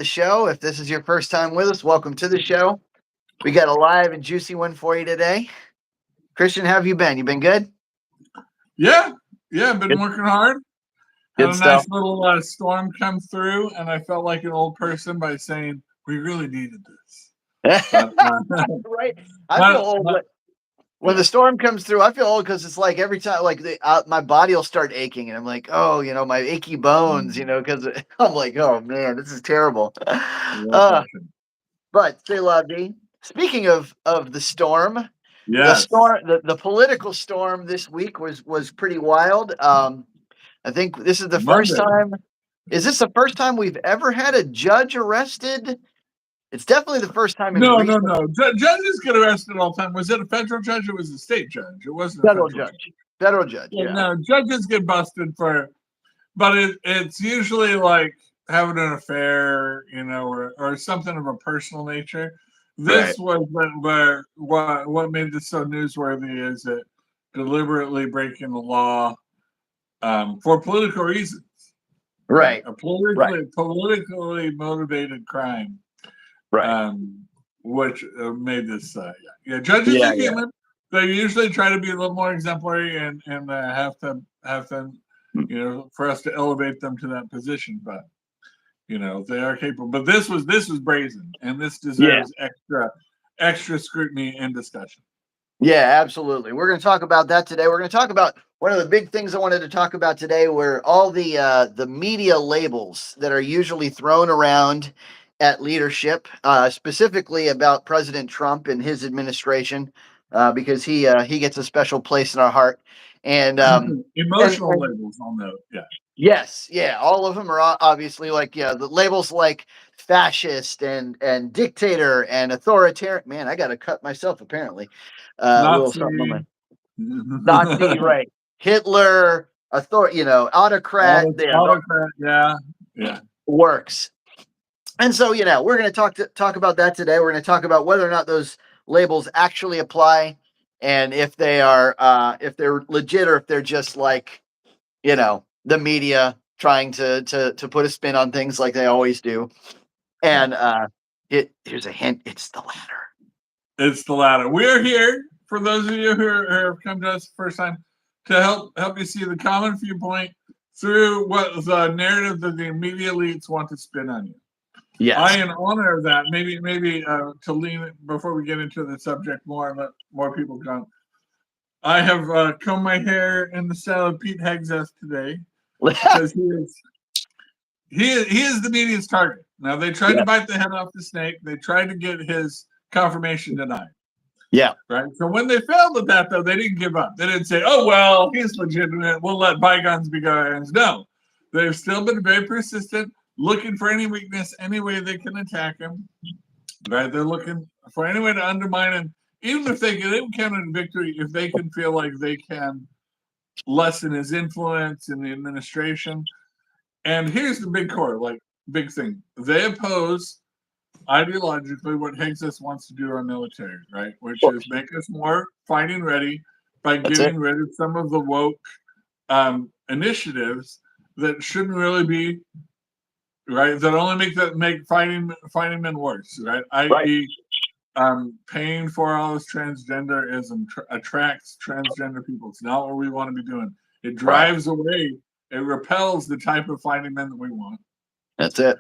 the show. If this is your first time with us, welcome to the show. We got a live and juicy one for you today. Christian, how have you been? You been good? Yeah, been working hard. Had Good a stuff. nice little storm come through, and I felt like an old person by saying, we really needed this. But, right. I feel old. When the storm comes through, I feel old because it's like every time, like my body will start aching, and I'm like, oh, my achy bones, because I'm like, oh man, this is terrible. But c'est la vie. Speaking of the storm, yes. the political storm this week was pretty wild. I think this is the first time. Is this the first time we've ever had a judge arrested? It's definitely the first time. No. Judges get arrested all the time. Was it a federal judge or was it a state judge? It wasn't a federal judge. Federal judge. Yeah. No, judges get busted but it's usually like having an affair, or something of a personal nature. This was where what made this so newsworthy is it deliberately breaking the law for political reasons. Right. A politically motivated crime. Right. Which made this judges are human. They usually try to be a little more exemplary and have them for us to elevate them to that position, but they are capable. But this was brazen, and this deserves extra scrutiny and discussion. Yeah, absolutely. We're going to talk about that today. We're going to talk about one of the big things I wanted to talk about today, were all the media labels that are usually thrown around at leadership, specifically about President Trump and his administration, because he gets a special place in our heart. And emotional labels, I'll note. Yeah. Yes, all of them are obviously like the labels like fascist and dictator and authoritarian. Man, I got to cut myself apparently. Nazi. Nazi, right? Hitler, autocrat. Autocrat, yeah. Works. And so, we're going to talk about that today. We're going to talk about whether or not those labels actually apply, and if they are, if they're legit, or if they're just like, the media trying to put a spin on things like they always do. And here's a hint: it's the latter. It's the latter. We're here for those of you who have come to us the first time to help you see the common viewpoint through what the narrative that the media elites want to spin on you. Yes. I, in honor of that, maybe to lean before we get into the subject more and let more people come. I have combed my hair in the style of Pete Hegseth today because he is the media's target. Now they tried to bite the head off the snake. They tried to get his confirmation denied. Yeah. Right. So when they failed at that, though, they didn't give up. They didn't say, "Oh well, he's legitimate. We'll let bygones be bygones." No, they've still been very persistent, looking for any weakness, any way they can attack him. Right. They're looking for any way to undermine him. Even if they can count on victory, if they can feel like they can lessen his influence in the administration. And here's the big thing. They oppose ideologically what Hegseth wants to do to our military, right? Which is make us more fighting ready by getting rid of some of the woke initiatives that shouldn't really be, right? That only make fighting men worse, right? I.e., paying for all this transgenderism attracts transgender people. It's not what we want to be doing. It drives away, it repels the type of fighting men that we want. That's it.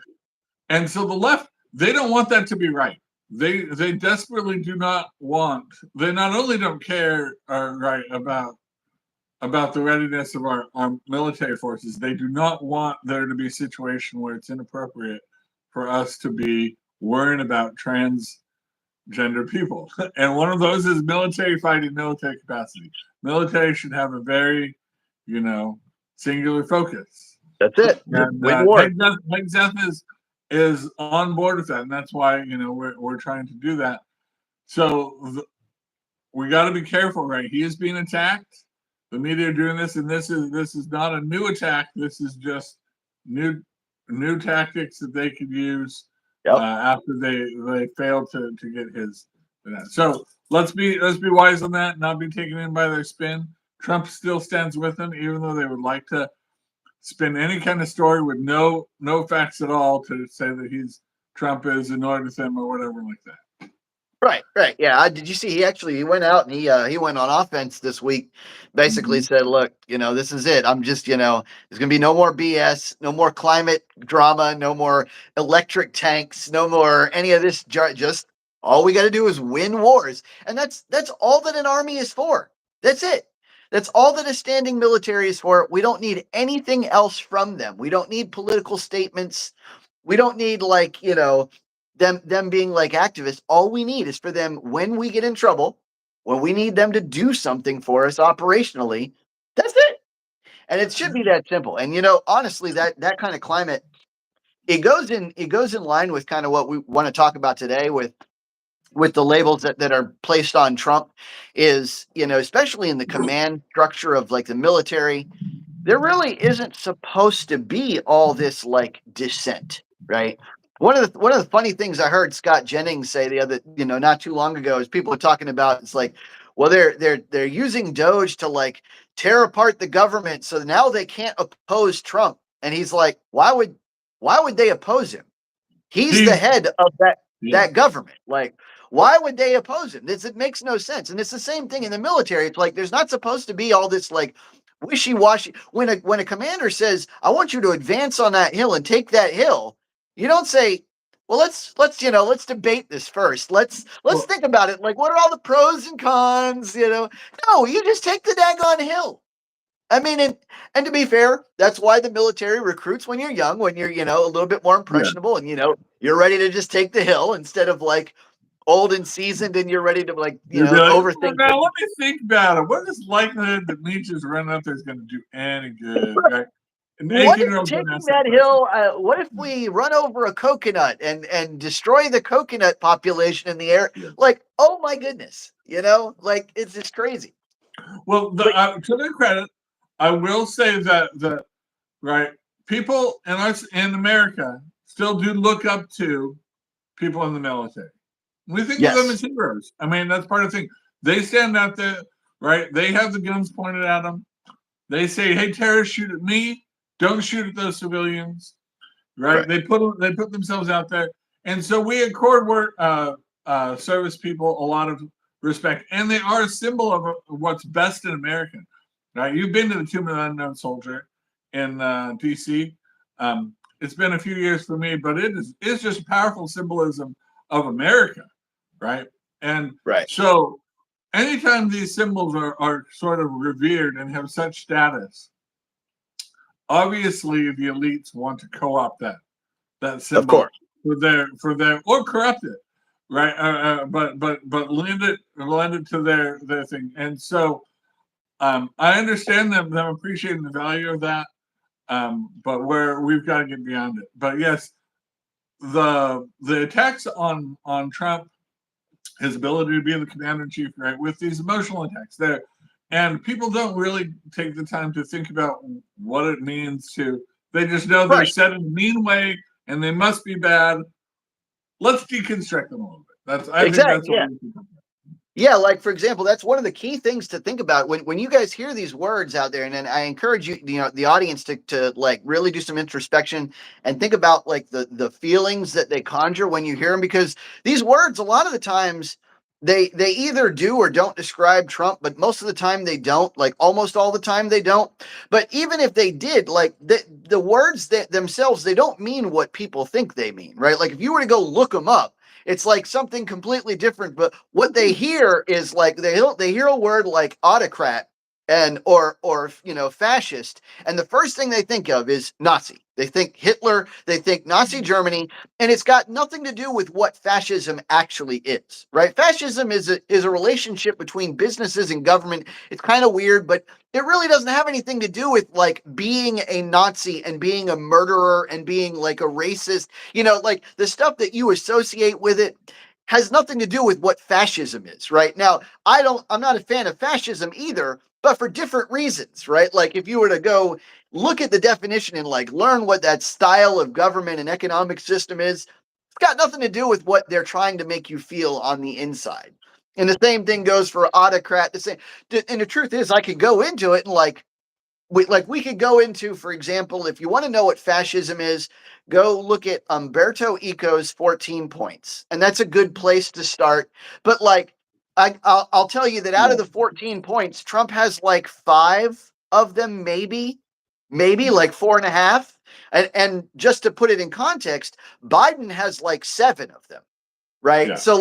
And so the left, they don't want that to be right. They desperately do not want. They not only don't care about the readiness of our military forces. They do not want there to be a situation where it's inappropriate for us to be worrying about transgender people. And one of those is military fighting, military capacity. Military should have a very, singular focus. That's it. And Hegseth is on board with that, and that's why we're trying to do that. So we got to be careful, right? He is being attacked. The media are doing this, and this is not a new attack. This is just new tactics that they could use after they failed to get his. So let's be wise on that, not be taken in by their spin. Trump still stands with them, even though they would like to spin any kind of story with no facts at all to say that he's Trump is annoyed with them or whatever like that. Right. Yeah. Did you see? He went out and he went on offense this week. Basically said, "Look, this is it. I'm just, there's gonna be no more BS, no more climate drama, no more electric tanks, no more any of this. Just all we got to do is win wars, and that's all that an army is for. That's it. That's all that a standing military is for. We don't need anything else from them. We don't need political statements. We don't need them being like activists. All we need is for them when we get in trouble, when we need them to do something for us operationally. That's it. And it should be that simple. And honestly, that kind of climate, it goes in line with kind of what we want to talk about today with the labels that are placed on Trump is, especially in the command structure of like the military, there really isn't supposed to be all this like dissent, right? One of the funny things I heard Scott Jennings say the other, not too long ago is people are talking about it's like, well, they're using Doge to like tear apart the government, so now they can't oppose Trump. And he's like, why would they oppose him? He's the head of that government. Like, why would they oppose him? It makes no sense. And it's the same thing in the military. It's like there's not supposed to be all this like wishy-washy. When a commander says, "I want you to advance on that hill and take that hill," you don't say, "Well, let's debate this first. Let's think about it. Like, what are all the pros and cons?" No, you just take the daggone hill. I mean, and to be fair, that's why the military recruits when you're young, when you're, a little bit more impressionable and, you're ready to just take the hill instead of like old and seasoned and you're ready to like, overthink. Now, let me think about it. What is the likelihood that Nietzsche's running up there is going to do any good? Right? What if taking that hill, what if we run over a coconut and destroy the coconut population in the air? Yeah. Like, oh my goodness, like it's just crazy. Well, to their credit, I will say that people in America still do look up to people in the military. We think of them as heroes. I mean, that's part of the thing. They stand out there, right? They have the guns pointed at them. They say, "Hey, terrorists, shoot at me. Don't shoot at those civilians." Right? They put themselves out there, and so we accord service people a lot of respect, and they are a symbol of what's best in America. Right? You've been to the Tomb of the Unknown Soldier in DC. It's been a few years for me, but it's just a powerful symbolism of America, right? And so anytime these symbols are sort of revered and have such status, obviously the elites want to co-opt that symbol, of course, for their or corrupt it, right? But lend it to their thing, and so I understand them appreciating the value of that, but we've got to get beyond it. But yes, the attacks on Trump, his ability to be the commander in chief, right, with these emotional attacks there, and people don't really take the time to think about what it means to. They just know they're said in a mean way and they must be bad. Let's deconstruct them a little bit. I think that's what we can. Yeah, like for example, that's one of the key things to think about when you guys hear these words out there, and then I encourage you, the audience to like really do some introspection and think about like the feelings that they conjure when you hear them, because these words a lot of the times they either do or don't describe Trump, but most of the time they don't. Like almost all the time they don't. But even if they did, like the words themselves, they don't mean what people think they mean, right? Like if you were to go look them up, it's like something completely different. But what they hear is like they hear a word like autocrat and or fascist, and the first thing they think of is Nazi. They think Hitler, they think Nazi Germany, and it's got nothing to do with what fascism actually is, right? Fascism is a relationship between businesses and government. It's kind of weird, but it really doesn't have anything to do with like being a Nazi and being a murderer and being like a racist. Like the stuff that you associate with it has nothing to do with what fascism is, right? Now, I'm not a fan of fascism either, but for different reasons, right? Like if you were to go look at the definition and like learn what that style of government and economic system is, it's got nothing to do with what they're trying to make you feel on the inside. And the same thing goes for autocrat. And the truth is, I could go into it and like we could go into, for example, if you want to know what fascism is, go look at Umberto Eco's 14 points, and that's a good place to start. But like, I'll tell you that out of the 14 points, Trump has like 5 of them, maybe like 4.5. And just to put it in context, Biden has like 7 of them, right? Yeah. So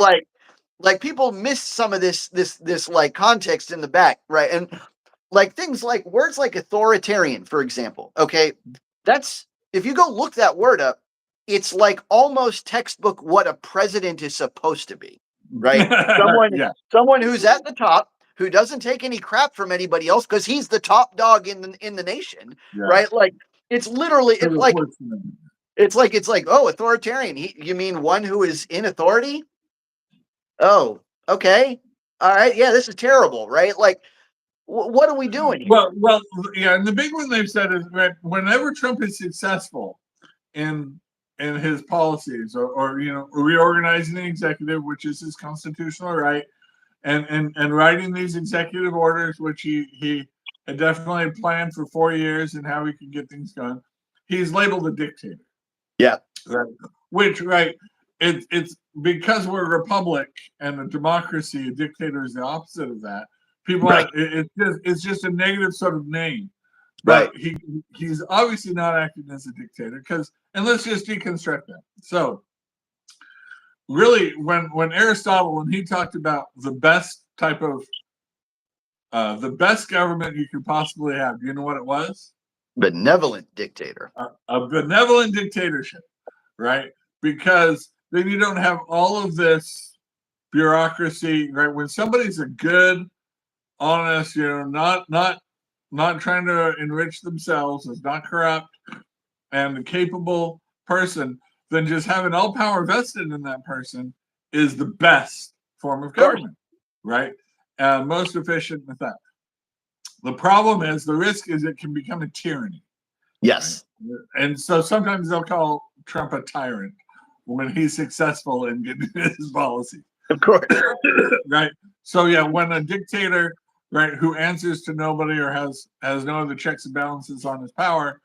like people miss some of this like context in the back, right? And like things like words like authoritarian, for example. Okay, that's, if you go look that word up, it's like almost textbook what a president is supposed to be, right? Someone who's at the top, who doesn't take any crap from anybody else because he's the top dog in the nation, right? Like it's literally it's like oh, authoritarian. You mean one who is in authority? Oh, okay, all right, yeah, this is terrible, right? Like, what are we doing here? Well, yeah, and the big one they've said is that whenever Trump is successful in his policies, or reorganizing the executive, which is his constitutional right, and writing these executive orders, which he had definitely planned for 4 years and how he could get things done, he's labeled a dictator. Yeah. Right. Which, right, it's because we're a republic and a democracy, a dictator is the opposite of that. People Right. It's just a negative sort of name. But Right. he's obviously not acting as a dictator, and let's just deconstruct that. So really, when Aristotle, when he talked about the best type of the best government you could possibly have, do you know what it was? Benevolent dictator. A benevolent dictatorship, right? Because then you don't have all of this bureaucracy, right? When somebody's a good, honest, not trying to enrich themselves, is not corrupt, and a capable person, then just having all power vested in that person is the best form of government, right? Most efficient with that. The problem is, the risk is it can become a tyranny. Yes. Right? And so sometimes they'll call Trump a tyrant when he's successful in getting his policy. Of course. Right. So yeah, when a dictator, right, who answers to nobody or has no other checks and balances on his power,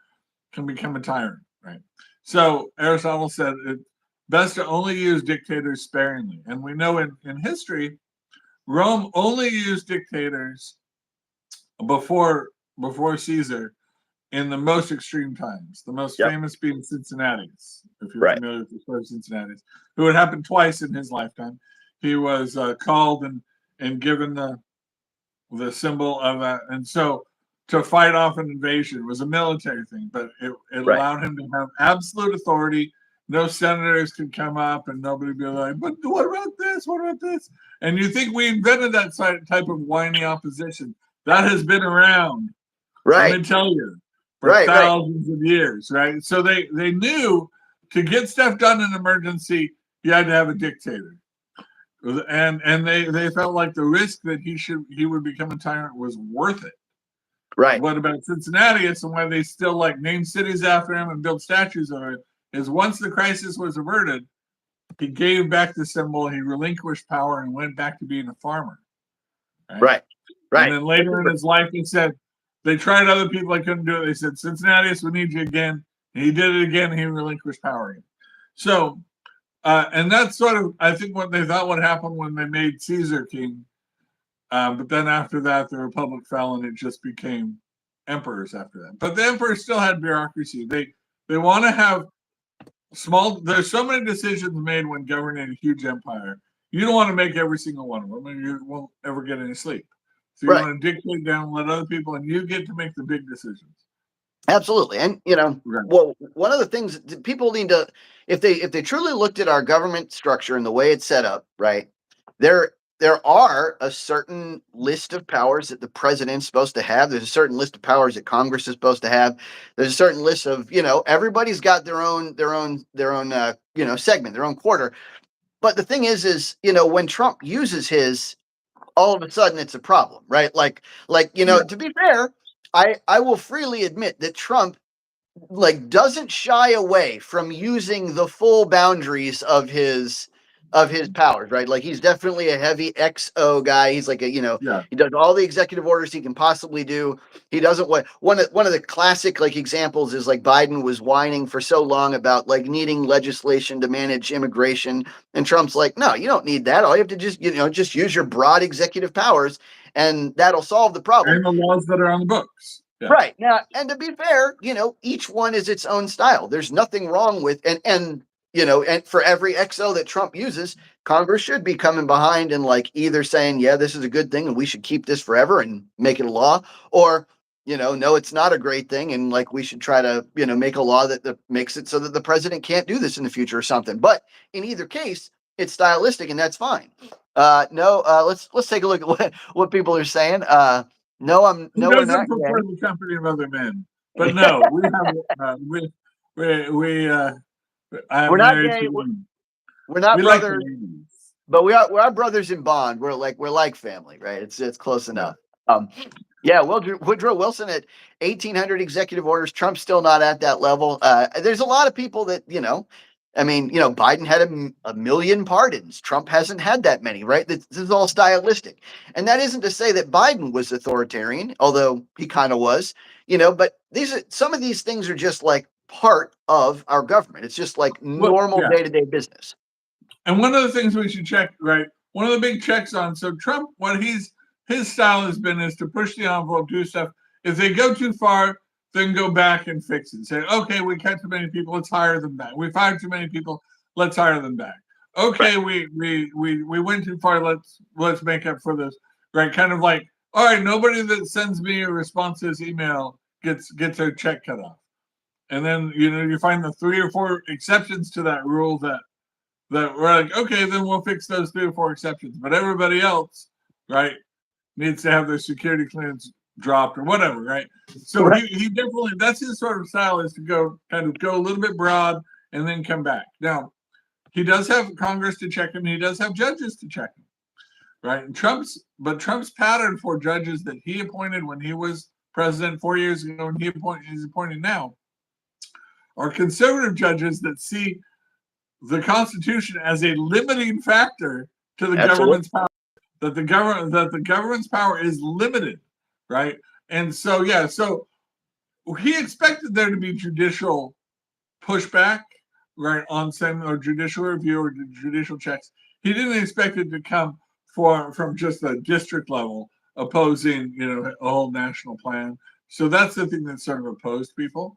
can become a tyrant, right? So Aristotle said it's best to only use dictators sparingly. And we know in history, Rome only used dictators before Caesar in the most extreme times. The most famous being Cincinnatus, if you're familiar with the story of Cincinnatus, who had happened twice in his lifetime. He was called and given the symbol of that, and so to fight off an invasion was a military thing, but it allowed him to have absolute authority. No senators could come up and nobody be like, but what about this? What about this? And you think we invented that type of whiny opposition? That has been around, let me tell you, for thousands of years, right? So they knew to get stuff done in emergency, you had to have a dictator. And they felt like the risk that he would become a tyrant was worth it. Right. What about Cincinnatus, and why they still like name cities after him and build statues of it, is once the crisis was averted, he gave back the symbol, he relinquished power, and went back to being a farmer. Right. And then later in his life, he said, they tried other people, I couldn't do it. They said, Cincinnatus, we need you again. And he did it again, and he relinquished power again. So, and that's sort of, I think, what they thought would happen when they made Caesar king. But then after that, the republic fell, and it just became emperors after that. But the emperors still had bureaucracy. They want to have there's so many decisions made when governing a huge empire. You don't want to make every single one of them, and you won't ever get any sleep. So you want to dictate down, let other people, and you get to make the big decisions. Absolutely. And well, one of the things people need to, if they truly looked at our government structure and the way it's set up, right, there are a certain list of powers that the president's supposed to have. There's a certain list of powers that Congress is supposed to have. There's a certain list of, everybody's got their own segment, their own quarter. But the thing is, when Trump uses his, all of a sudden it's a problem, right? To be fair, I will freely admit that Trump doesn't shy away from using the full boundaries of his of his powers, right? Like he's definitely a heavy XO guy. He's like a, Yeah. he does all the executive orders he can possibly do. He doesn't want one of the classic like examples is like Biden was whining for so long about like needing legislation to manage immigration, and Trump's like, no, you don't need that. All you have to just use your broad executive powers, and that'll solve the problem. And the laws that are on the books. Yeah. Right now, and to be fair, each one is its own style. There's nothing wrong with and for every XO that Trump uses, Congress should be coming behind and like either saying, yeah, this is a good thing and we should keep this forever and make it a law, or no, it's not a great thing and like we should try to make a law that makes it so that the president can't do this in the future or something. But in either case, it's stylistic and that's fine. Let's take a look at what people are saying. No, I'm He nowhere doesn't not prefer gay. the company of other men, but no, we have we I'm We're not married gay. to women. We're not We like the brothers, ladies. but we're brothers in bond. We're like family, right? It's close enough. Yeah, Woodrow Wilson at 1,800 executive orders. Trump's still not at that level. There's a lot of people that Biden had a million pardons. Trump hasn't had that many, right? This is all stylistic, and that isn't to say that Biden was authoritarian, although he kind of was, But some of these things are just like part of our government. It's just like normal day-to-day business. And one of the things we should check, right? One of the big checks on Trump, what his style has been is to push the envelope, do stuff. If they go too far, then go back and fix it. Say, okay, we cut too many people, let's hire them back. We fired too many people, let's hire them back. Okay, we went too far, let's make up for this. Right? Kind of like, all right, nobody that sends me a response to this email gets their check cut off. And then you find the 3 or 4 exceptions to that rule that we're like, okay, then we'll fix those 3 or 4 exceptions. But everybody else, right, needs to have their security clearance dropped or whatever, right? So he definitely, that's his sort of style, is to go a little bit broad and then come back. Now, he does have Congress to check him. He does have judges to check him, right? And Trump's pattern for judges that he appointed when he was president 4 years ago and he's appointing now are conservative judges that see the Constitution as a limiting factor to the government's power. That the government's power is limited, right? And so so he expected there to be judicial pushback, right, on some or judicial review or judicial checks. He didn't expect it to come from just a district level opposing, a whole national plan. So that's the thing that sort of opposed people.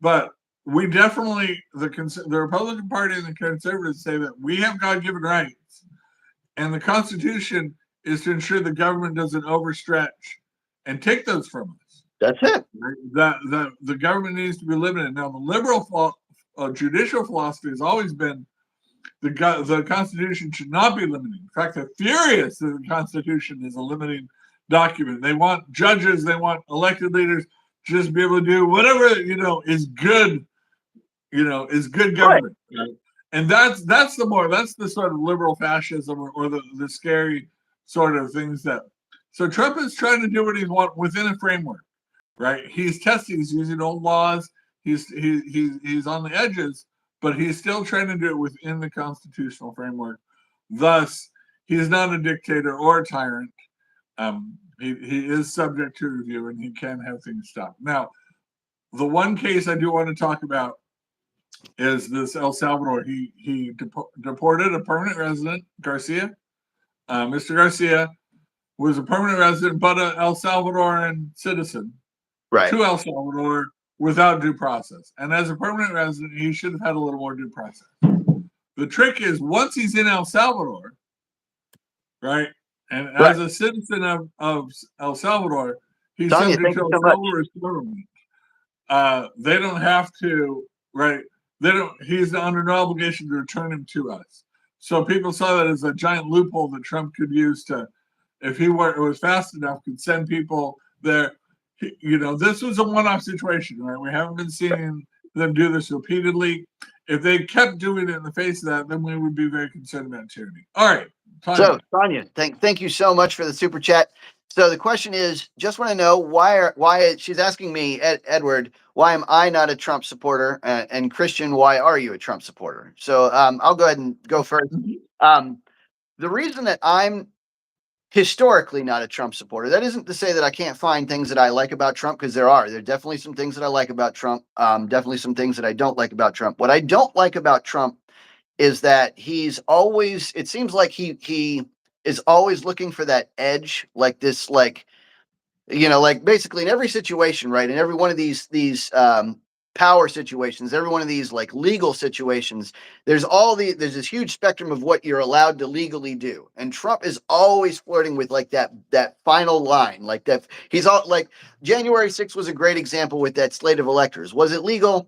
But we definitely, the Republican Party and the conservatives say that we have God-given rights, and the Constitution is to ensure the government doesn't overstretch and take those from us. That's it. The government needs to be limited. Now, the liberal judicial philosophy has always been the Constitution should not be limiting. In fact, they're furious that the Constitution is a limiting document. They want judges, they want elected leaders just be able to do whatever is good. Is good government, right? And that's the sort of liberal fascism or the scary sort of things that. So Trump is trying to do what he wants within a framework, right? He's using old laws. He's on the edges, but he's still trying to do it within the constitutional framework. Thus, he's not a dictator or a tyrant. He is subject to review, and he can have things stopped. Now, the one case I do want to talk about is this El Salvador. He deported a permanent resident, Garcia. Mr. Garcia was a permanent resident, but an El Salvadoran citizen, right, to El Salvador without due process. And as a permanent resident, he should have had a little more due process. The trick is, once he's in El Salvador, right, and as a citizen of El Salvador, he's subject to El Salvador's government. They don't have to, right? He's under no obligation to return him to us. So people saw that as a giant loophole that Trump could use to, if he was fast enough, could send people there. This was a one-off situation, right? We haven't been seeing them do this repeatedly. If they kept doing it in the face of that, then we would be very concerned about tyranny. All right. So, Tanya, thank you so much for the super chat. So the question is, just want to know why she's asking me, Edward, why am I not a Trump supporter? And Christian, why are you a Trump supporter? So I'll go ahead and go first. The reason that I'm historically not a Trump supporter, that isn't to say that I can't find things that I like about Trump, because there are definitely some things that I like about Trump. Definitely some things that I don't like about Trump. What I don't like about Trump is that he's always, it seems like he is always looking for that edge, like this, like, like basically in every situation, right? In every one of these power situations, every one of these like legal situations, there's this huge spectrum of what you're allowed to legally do, and Trump is always flirting with like that final line, like that. He's all like, January 6th was a great example with that slate of electors. Was it legal?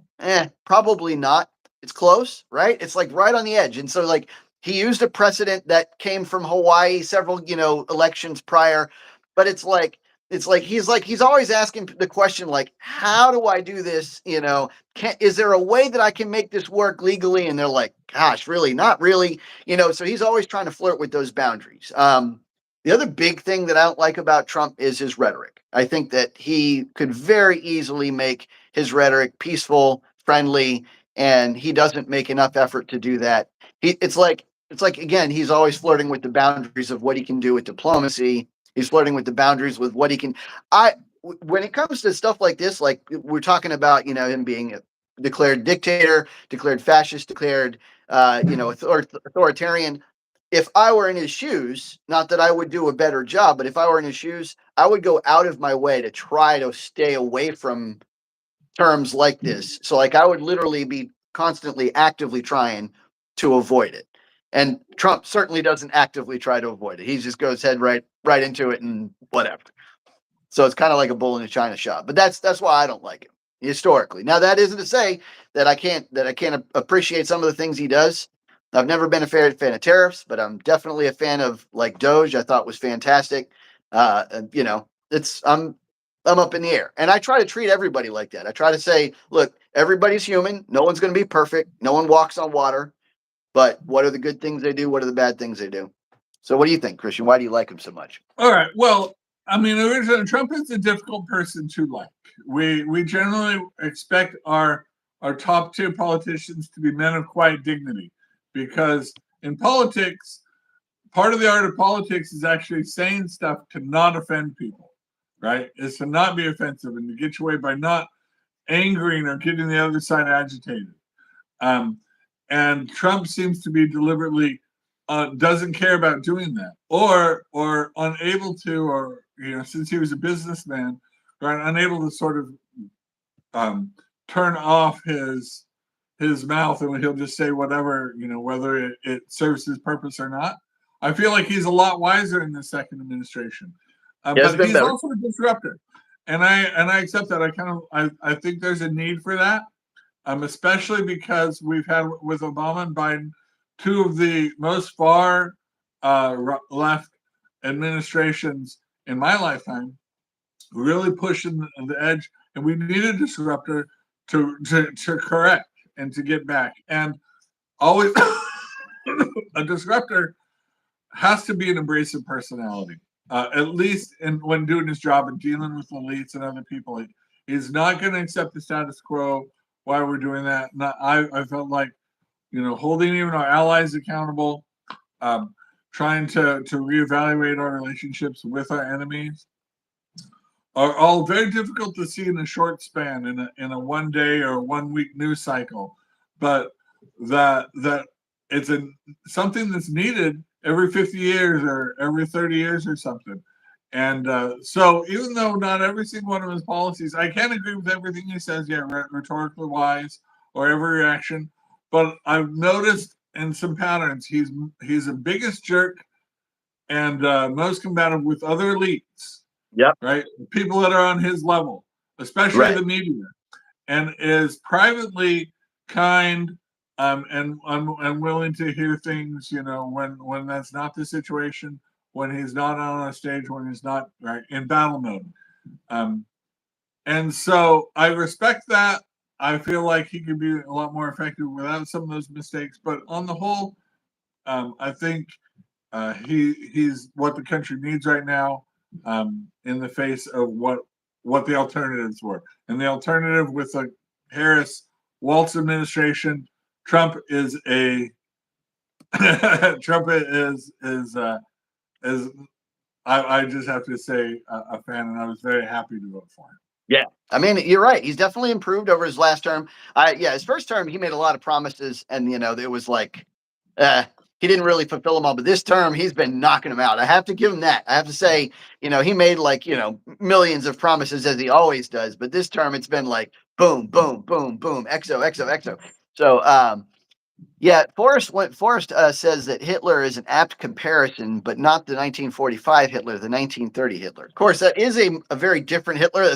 Probably not. It's close, right? It's like right on the edge, and so like he used a precedent that came from Hawaii several elections prior, but he's always asking the question, like, how do I do this? Is there a way that I can make this work legally? And they're like, gosh, really? Not really. So he's always trying to flirt with those boundaries. The other big thing that I don't like about Trump is his rhetoric. I think that he could very easily make his rhetoric peaceful, friendly, and he doesn't make enough effort to do that. It's like again, he's always flirting with the boundaries of what he can do with diplomacy. He's flirting with the boundaries with what he can. When it comes to stuff like this, like we're talking about, him being a declared dictator, declared fascist, declared, authoritarian. If I were in his shoes, not that I would do a better job, but if I were in his shoes, I would go out of my way to try to stay away from terms like this. So like I would literally be constantly actively trying to avoid it. And Trump certainly doesn't actively try to avoid it. He just goes head right into it and whatever. So it's kind of like a bull in a china shop. But that's why I don't like him historically. Now that isn't to say that I can't appreciate some of the things he does. I've never been a fan of tariffs, but I'm definitely a fan of like Doge. I thought was fantastic. It's I'm up in the air, and I try to treat everybody like that. I try to say, look, everybody's human. No one's going to be perfect. No one walks on water. But what are the good things they do? What are the bad things they do? So what do you think, Christian? Why do you like him so much? All right. Well, I mean, originally, Trump is a difficult person to like. We generally expect our top tier politicians to be men of quiet dignity, because in politics, part of the art of politics is actually saying stuff to not offend people, right? Is to not be offensive and to get your way by not angering or getting the other side agitated. And Trump seems to be deliberately doesn't care about doing that, or unable to, or since he was a businessman, right, unable to sort of turn off his mouth, and he'll just say whatever, whether it serves his purpose or not. I feel like he's a lot wiser in the second administration, but he's also a disruptor, and I accept that. I think there's a need for that, especially because we've had with Obama and Biden two of the most far left administrations in my lifetime, really pushing the edge, and we need a disruptor to correct and to get back. And always, a disruptor has to be an abrasive personality, at least when doing his job and dealing with elites and other people. He's not going to accept the status quo. Why we're doing that? I felt like, holding even our allies accountable, trying to reevaluate our relationships with our enemies, are all very difficult to see in a short span, in a 1 day or 1 week news cycle, but that it's something that's needed every 50 years or every 30 years or something. And so even though not every single one of his policies, I can't agree with everything he says, rhetorically wise or every reaction, but I've noticed in some patterns he's the biggest jerk and most combative with other elites. Yep. Right. People that are on his level, especially the media, and is privately kind and willing to hear things, when that's not the situation, when he's not on a stage, when he's not in battle mode. And so I respect that. I feel like he could be a lot more effective without some of those mistakes. But on the whole, I think he's what the country needs right now, in the face of what the alternatives were. And the alternative with a Harris-Walz administration, Trump is a Trump is I just have to say a fan, and I was very happy to vote for him. Yeah, I mean, you're right. He's definitely improved over his last term. Yeah, his first term, he made a lot of promises, and it was like, he didn't really fulfill them all. But this term, he's been knocking them out. I have to give him that. I have to say, he made like millions of promises as he always does. But this term, it's been like boom, boom, boom, boom, exo, exo, exo. So, yeah, Forrest says that Hitler is an apt comparison, but not the 1945 Hitler, the 1930 Hitler. Of course, that is a very different Hitler.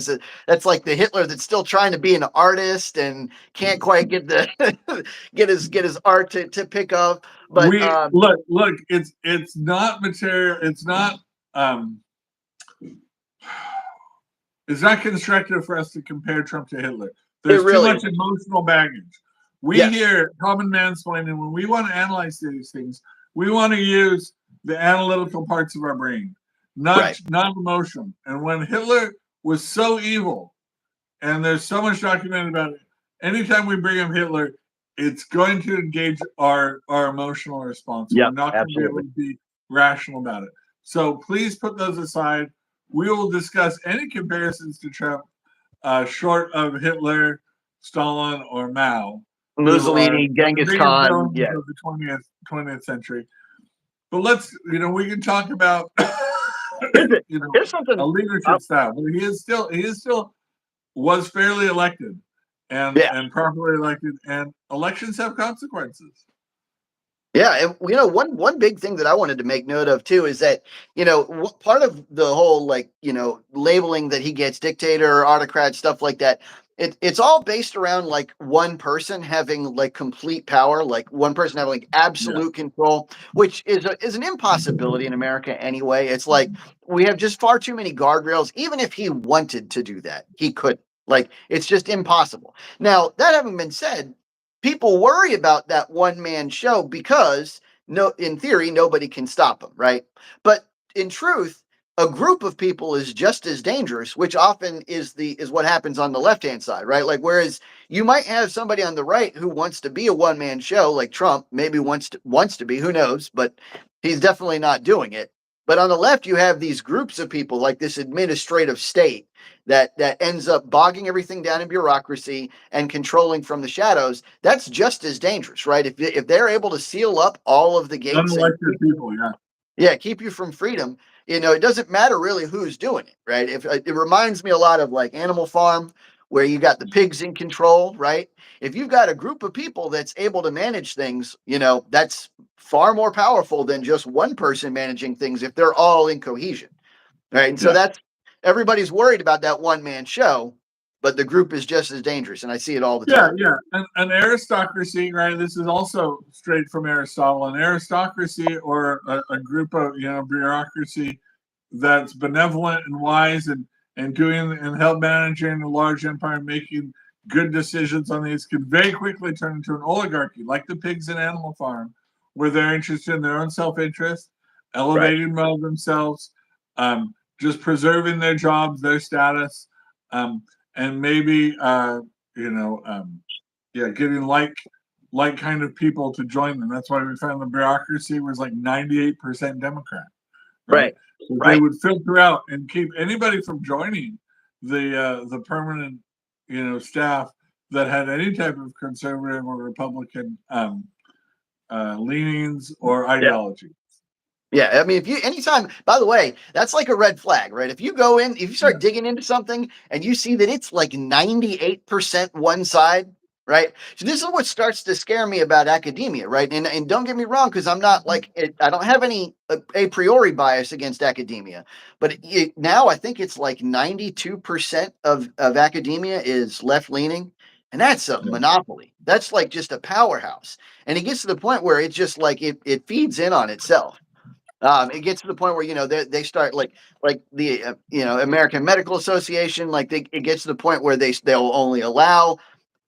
That's like the Hitler that's still trying to be an artist and can't quite get the get his art to pick up. But look, it's not material. It's not constructive for us to compare Trump to Hitler. There's too much emotional baggage. We here at Common Mansplaining, when we want to analyze these things, we want to use the analytical parts of our brain, not emotional. And when Hitler was so evil, and there's so much documented about it, anytime we bring up Hitler, it's going to engage our emotional response. We're not going to be able to be rational about it. So please put those aside. We will discuss any comparisons to Trump, short of Hitler, Stalin, or Mao. Mussolini, Genghis Khan, of the 20th century. But let's, we can talk about, here's something, a leadership style. But he is still was fairly elected and properly elected, and elections have consequences. Yeah, and one big thing that I wanted to make note of too is that part of the whole labeling that he gets, dictator, autocrat, stuff like that. It's all based around like one person having like complete power, like one person having like absolute control, which is an impossibility in America anyway. It's like we have just far too many guardrails. Even if he wanted to do that, he couldn't. Like it's just impossible. Now, that having been said, people worry about that one-man show because in theory, nobody can stop him, right? But in truth, a group of people is just as dangerous, which often is what happens on the left-hand side, right? Like, whereas you might have somebody on the right who wants to be a one-man show, like Trump maybe wants to be, who knows, but he's definitely not doing it. But on the left, you have these groups of people like this administrative state that ends up bogging everything down in bureaucracy and controlling from the shadows. That's just as dangerous, right? If they're able to seal up all of the gates, unelected people, keep you from freedom. It doesn't matter really who's doing it, right? If it reminds me a lot of like Animal Farm, where you got the pigs in control, right? If you've got a group of people that's able to manage things, that's far more powerful than just one person managing things if they're all in cohesion, right? And so everybody's worried about that one-man show, but the group is just as dangerous, and I see it all the time. Yeah. An aristocracy, right? This is also straight from Aristotle. An aristocracy, or a group of bureaucracy that's benevolent and wise and doing and help managing a large empire, making good decisions on these, can very quickly turn into an oligarchy, like the pigs in Animal Farm, where they're interested in their own self-interest, elevating themselves, just preserving their jobs, their status, and maybe getting like kind of people to join them. That's why we found the bureaucracy was like 98% Democrat. Right. So they would filter out and keep anybody from joining the permanent staff that had any type of conservative or Republican leanings or ideology. Yeah, I mean, anytime, by the way, that's like a red flag, right? If you start digging into something and you see that it's like 98% one side, right? So this is what starts to scare me about academia, right? And don't get me wrong, because I'm not I don't have any a priori bias against academia, but now I think it's like 92% of academia is left leaning. And that's a monopoly. That's like just a powerhouse. And it gets to the point where it's just like it feeds in on itself. It gets to the point where they start like the American Medical Association, it gets to the point where they'll only allow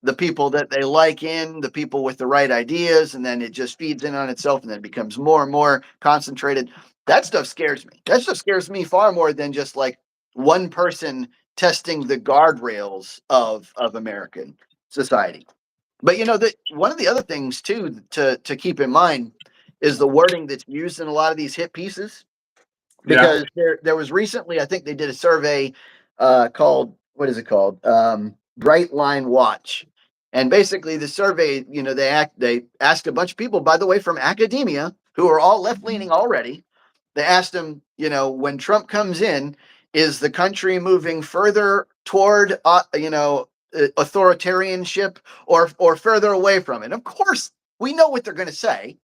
the people that they like in, the people with the right ideas, and then it just feeds in on itself, and then it becomes more and more concentrated. That stuff scares me. That stuff scares me far more than just like one person testing the guardrails of American society. But one of the other things too to keep in mind is the wording that's used in a lot of these hit pieces. Yeah. Because there was recently, I think they did a survey called, what is it called? Bright Line Watch. And basically the survey, they asked a bunch of people, by the way, from academia who are all left leaning already. They asked them, when Trump comes in, is the country moving further toward, authoritarianship or further away from it? Of course, we know what they're going to say,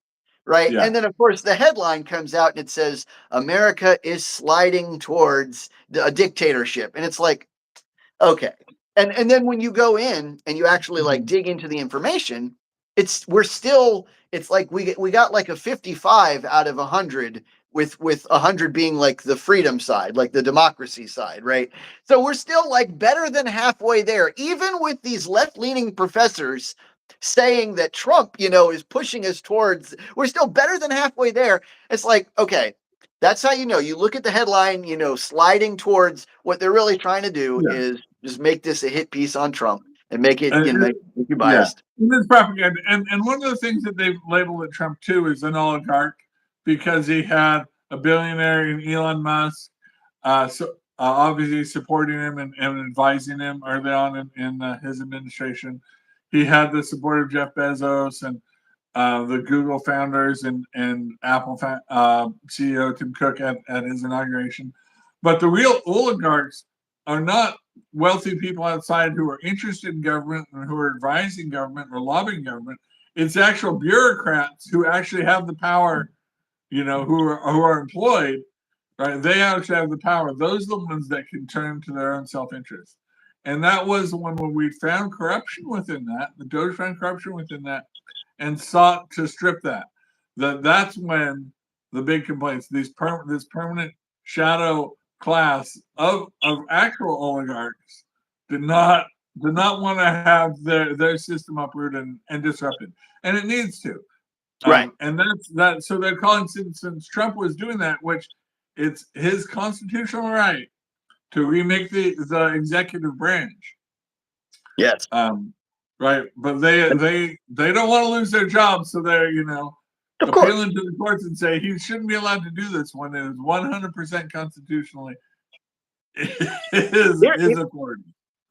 right? Yeah. And then, of course, the headline comes out and it says, America is sliding towards a dictatorship. And it's like, okay. And then when you go in and you actually like dig into the information, it's like we got like a 55 out of 100 with 100 being like the freedom side, like the democracy side, right? So we're still like better than halfway there, even with these left-leaning professors saying that Trump, is pushing us towards, we're still better than halfway there. It's like, okay, that's how you look at the headline, sliding towards what they're really trying to do Yeah. is just make this a hit piece on Trump and make it, make you Yeah. biased. And it's propaganda. And one of the things that they've labeled at Trump too is an oligarch because he had a billionaire in Elon Musk, obviously supporting him and advising him early on in his administration. He had the support of Jeff Bezos and the Google founders and Apple CEO Tim Cook at his inauguration. But the real oligarchs are not wealthy people outside who are interested in government and who are advising government or lobbying government. It's actual bureaucrats who actually have the power, who are employed, right? They actually have the power. Those are the ones that can turn to their own self-interest. And that was the one where we found corruption within that. The Doge found corruption within that and sought to strip that. That's when the big complaints, this permanent shadow class of actual oligarchs did not want to have their system uprooted and disrupted, and it needs to. Right. And that's that. So they're calling since Trump was doing that, which it's his constitutional right to remake the executive branch. Yes. Right, but they don't want to lose their jobs, so they're Of course. appealing to the courts and say he shouldn't be allowed to do this when it is 100% constitutionally is authority.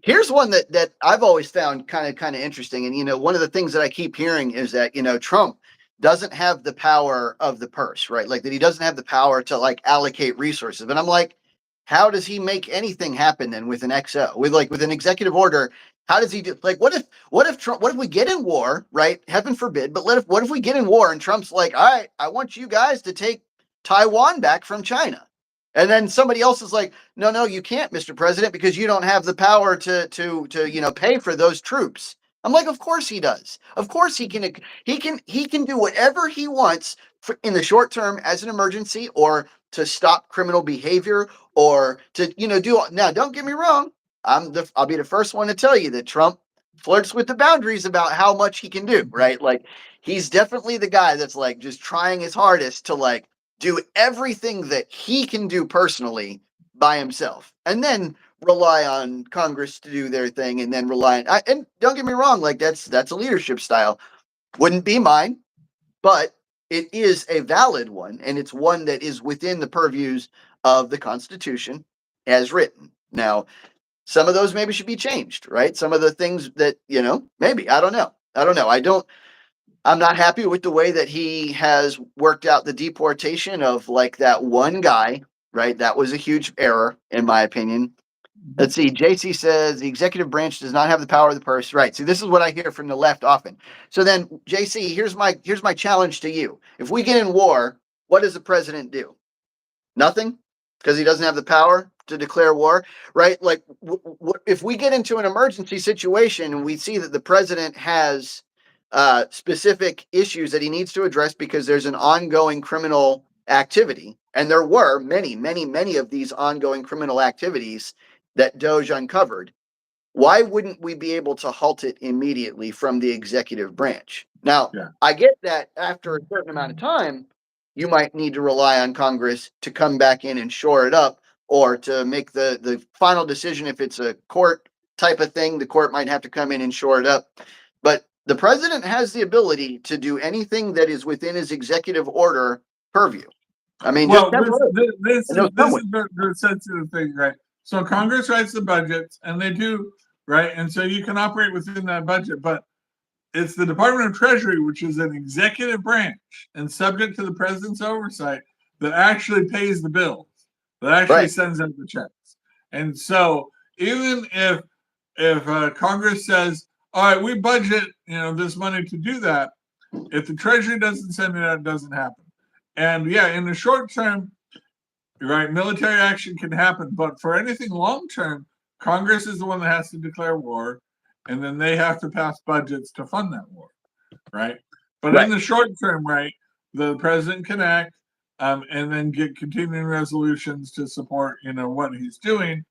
Here's one that I've always found kind of interesting, and one of the things that I keep hearing is that Trump doesn't have the power of the purse, right? Like that he doesn't have the power to like allocate resources. But I'm like, how does he make anything happen then with an XO with an executive order? How does he do? Like, what if Trump? What if we get in war, right? Heaven forbid. But what if we get in war and Trump's like, all right, I want you guys to take Taiwan back from China. And then somebody else is like, no, you can't, Mr. President, because you don't have the power to pay for those troops. I'm like, of course he does. Of course he can do whatever he wants in the short term as an emergency or to stop criminal behavior or to do. Now, don't get me wrong. I'll be the first one to tell you that Trump flirts with the boundaries about how much he can do. Right, like he's definitely the guy that's like just trying his hardest to like do everything that he can do personally by himself and then rely on Congress to do their thing and then rely on, and don't get me wrong, like that's a leadership style. Wouldn't be mine, but it is a valid one. And it's one that is within the purviews of the Constitution as written. Now, some of those maybe should be changed, right? Some of the things that, maybe, I don't know. I'm not happy with the way that he has worked out the deportation of like that one guy, right? That was a huge error, in my opinion. Let's see. JC says the executive branch does not have the power of the purse. Right. See, this is what I hear from the left often. So then, JC, here's my challenge to you. If we get in war, what does the president do? Nothing, because he doesn't have the power to declare war, right? Like, if we get into an emergency situation and we see that the president has specific issues that he needs to address because there's an ongoing criminal activity, and there were many, many, many of these ongoing criminal activities that Doge uncovered, why wouldn't we be able to halt it immediately from the executive branch? Now, I get that after a certain amount of time, you might need to rely on Congress to come back in and shore it up or to make the final decision. If it's a court type of thing, the court might have to come in and shore it up. But the president has the ability to do anything that is within his executive order purview. I mean, well, just this is the sensitive thing, right? So Congress writes the budgets, and they do, right? And so you can operate within that budget, but it's the Department of Treasury, which is an executive branch and subject to the president's oversight, that actually pays the bills, that actually sends out the checks. And so even if Congress says, all right, we budget this money to do that, if the Treasury doesn't send it out, it doesn't happen. And yeah, in the short term, right, military action can happen, but for anything long term, Congress is the one that has to declare war, and then they have to pass budgets to fund that war, right? But in the short term, right, the president can act, and then get continuing resolutions to support what he's doing,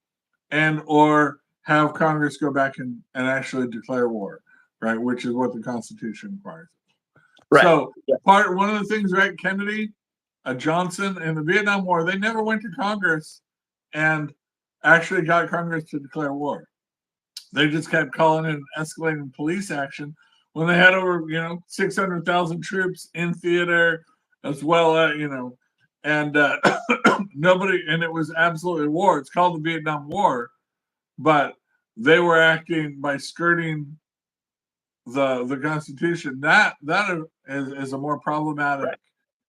and or have Congress go back and actually declare war, right, which is what the Constitution requires. Right. So one of the things, right, Kennedy, Johnson, and the Vietnam War, they never went to Congress and actually got Congress to declare war. They just kept calling in escalating police action when they had over 600,000 troops in theater, as well as and nobody, and it was absolutely war. It's called the Vietnam War, but they were acting by skirting the Constitution. That is a more problematic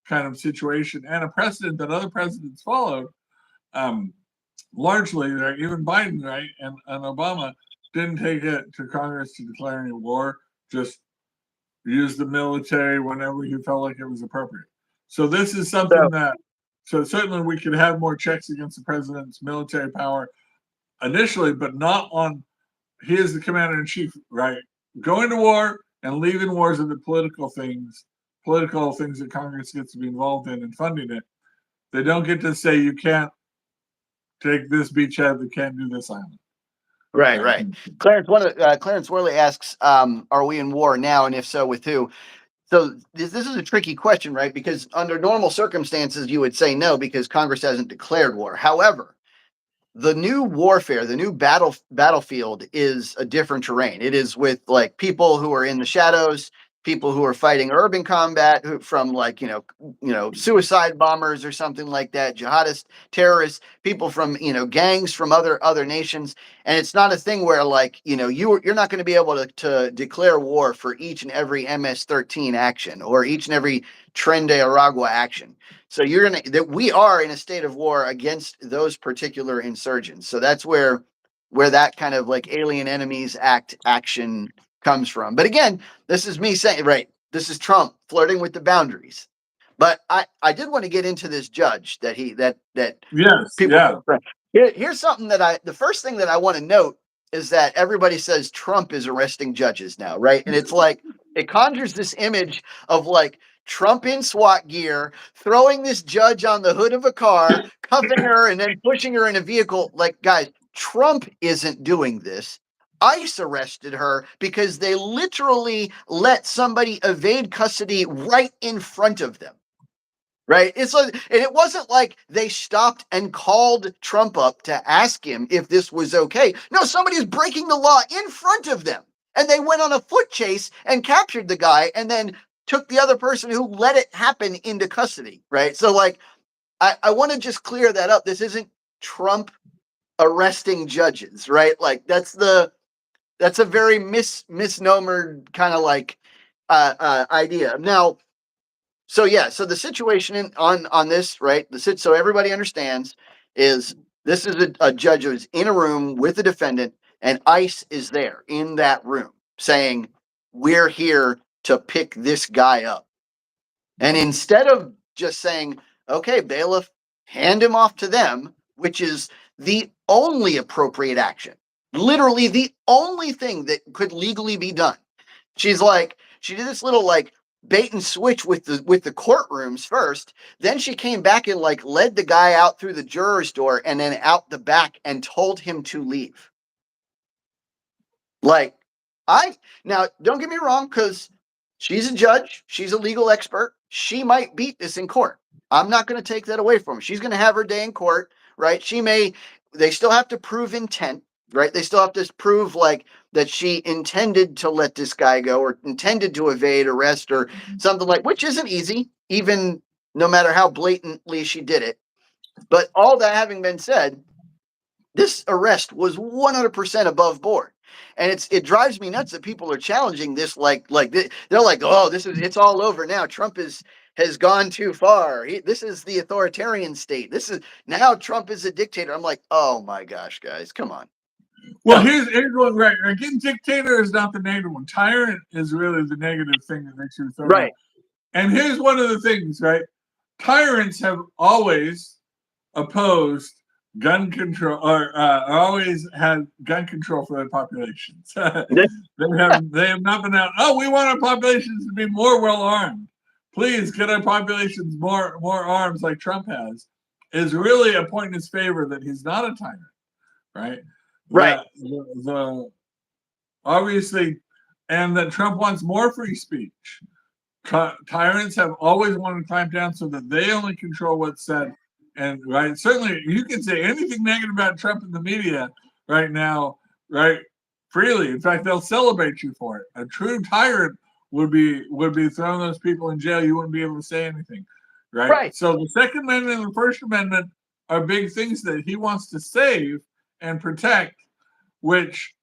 kind of situation, and a precedent that other presidents followed. Largely, right, even Biden, right, and Obama didn't take it to Congress to declare any war, just use the military whenever he felt like it was appropriate. So this is something so certainly we could have more checks against the president's military power initially, but not on, he is the commander in chief, right? Going to war and leaving wars are the political things that Congress gets to be involved in and funding it. They don't get to say you can't take this beachhead, they can't do this island. Right. Clarence Worley asks, are we in war now, and if so, with who? So this is a tricky question, right? Because under normal circumstances, you would say no, because Congress hasn't declared war. However, the new warfare, the new battlefield is a different terrain. It is with like people who are in the shadows, people who are fighting urban combat from like, suicide bombers or something like that, jihadist terrorists, people from, gangs from other nations. And it's not a thing where like, you're not going to be able to declare war for each and every MS-13 action or each and every Tren de Aragua action. So we are in a state of war against those particular insurgents. So that's where that kind of like Alien Enemies Act action comes from. But again, this is me saying, right, this is Trump flirting with the boundaries. But I did want to get into this judge that people. Here's something the first thing that I want to note is that everybody says Trump is arresting judges now, right? And it's like, it conjures this image of like Trump in SWAT gear, throwing this judge on the hood of a car, cuffing her, and then pushing her in a vehicle. Like, guys, Trump isn't doing this. ICE arrested her because they literally let somebody evade custody right in front of them. Right? It's like, and it wasn't like they stopped and called Trump up to ask him if this was okay. No, somebody's breaking the law in front of them. And they went on a foot chase and captured the guy and then took the other person who let it happen into custody. Right? So like, I want to just clear that up. This isn't Trump arresting judges, right? Like that's a very misnomer kind of like idea. Now, so the situation on this, right? So everybody understands is this is a judge who's in a room with a defendant, and ICE is there in that room saying, "We're here to pick this guy up." And instead of just saying, "Okay, bailiff, hand him off to them," which is the only appropriate action, literally the only thing that could legally be done. She did this little like bait and switch with the courtrooms first. Then she came back and like led the guy out through the juror's door and then out the back and told him to leave. Like, now don't get me wrong, because she's a judge, she's a legal expert. She might beat this in court. I'm not going to take that away from her. She's going to have her day in court, right? They still have to prove intent, right? They still have to prove like that she intended to let this guy go or intended to evade arrest or something like, which isn't easy, even no matter how blatantly she did it. But all that having been said, this arrest was 100% above board. And it drives me nuts that people are challenging this they're like, oh, it's all over now. Trump has gone too far. This is the authoritarian state. This is now Trump is a dictator. I'm like, oh my gosh, guys, come on. Well, here's one right. Again, dictator is not the negative one. Tyrant is really the negative thing that makes you throw right. out. And here's one of the things, right? Tyrants have always opposed gun control, or always had gun control for their populations. They have not been out. Oh, we want our populations to be more well armed. Please get our populations more arms like Trump has. Is really a point in his favor that he's not a tyrant, right? Right. Obviously, and that Trump wants more free speech. Tyrants have always wanted to clamp down so that they only control what's said. And right, certainly you can say anything negative about Trump in the media right now, right, freely. In fact, they'll celebrate you for it. A true tyrant would be throwing those people in jail. You wouldn't be able to say anything, right? So the Second Amendment and the First Amendment are big things that he wants to save and protect, which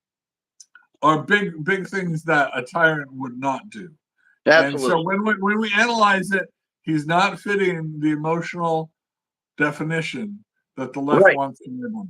are big things that a tyrant would not do. Absolutely. And so when we analyze it, he's not fitting the emotional definition that the left wants to live on.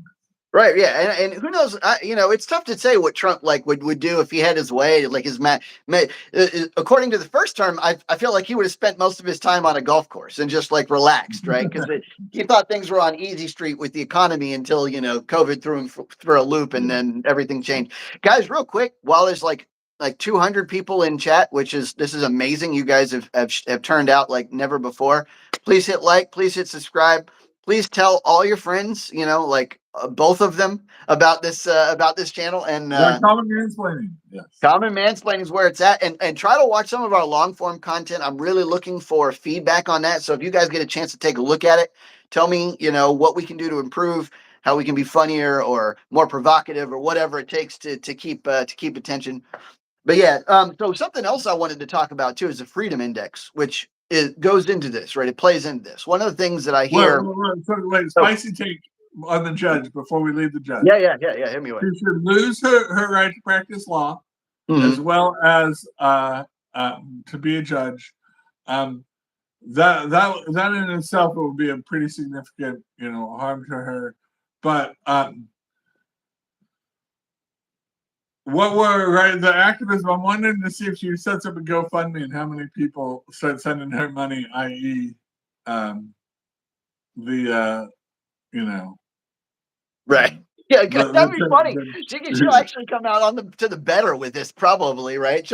Right, yeah, and who knows? It's tough to say what Trump would do if he had his way. Like according to the first term, I feel like he would have spent most of his time on a golf course and just like relaxed, right? Because he thought things were on easy street with the economy until COVID threw him for a loop, and then everything changed. Guys, real quick, while there's like 200 people in chat, this is amazing. You guys have turned out like never before. Please hit like, please hit subscribe. Please tell all your friends, both of them about this channel and Common Mansplaining. Yes. Common Mansplaining is where it's at, and try to watch some of our long form content. I'm really looking for feedback on that. So if you guys get a chance to take a look at it, tell me, what we can do to improve, how we can be funnier or more provocative or whatever it takes to keep attention. But yeah, so something else I wanted to talk about too is the Freedom Index, which goes into this, right? It plays into this. One of the things that I hear. Wait, spicy take on the judge before we leave the judge. Yeah. Hit me with. She should lose her right to practice law, as well as to be a judge. That in itself would be a pretty significant, harm to her. But the activism, I'm wondering to see if she sets up a GoFundMe and how many people start sending her money, i.e. Right. Yeah, that'd be funny. She'll actually come out to the better with this, probably, right?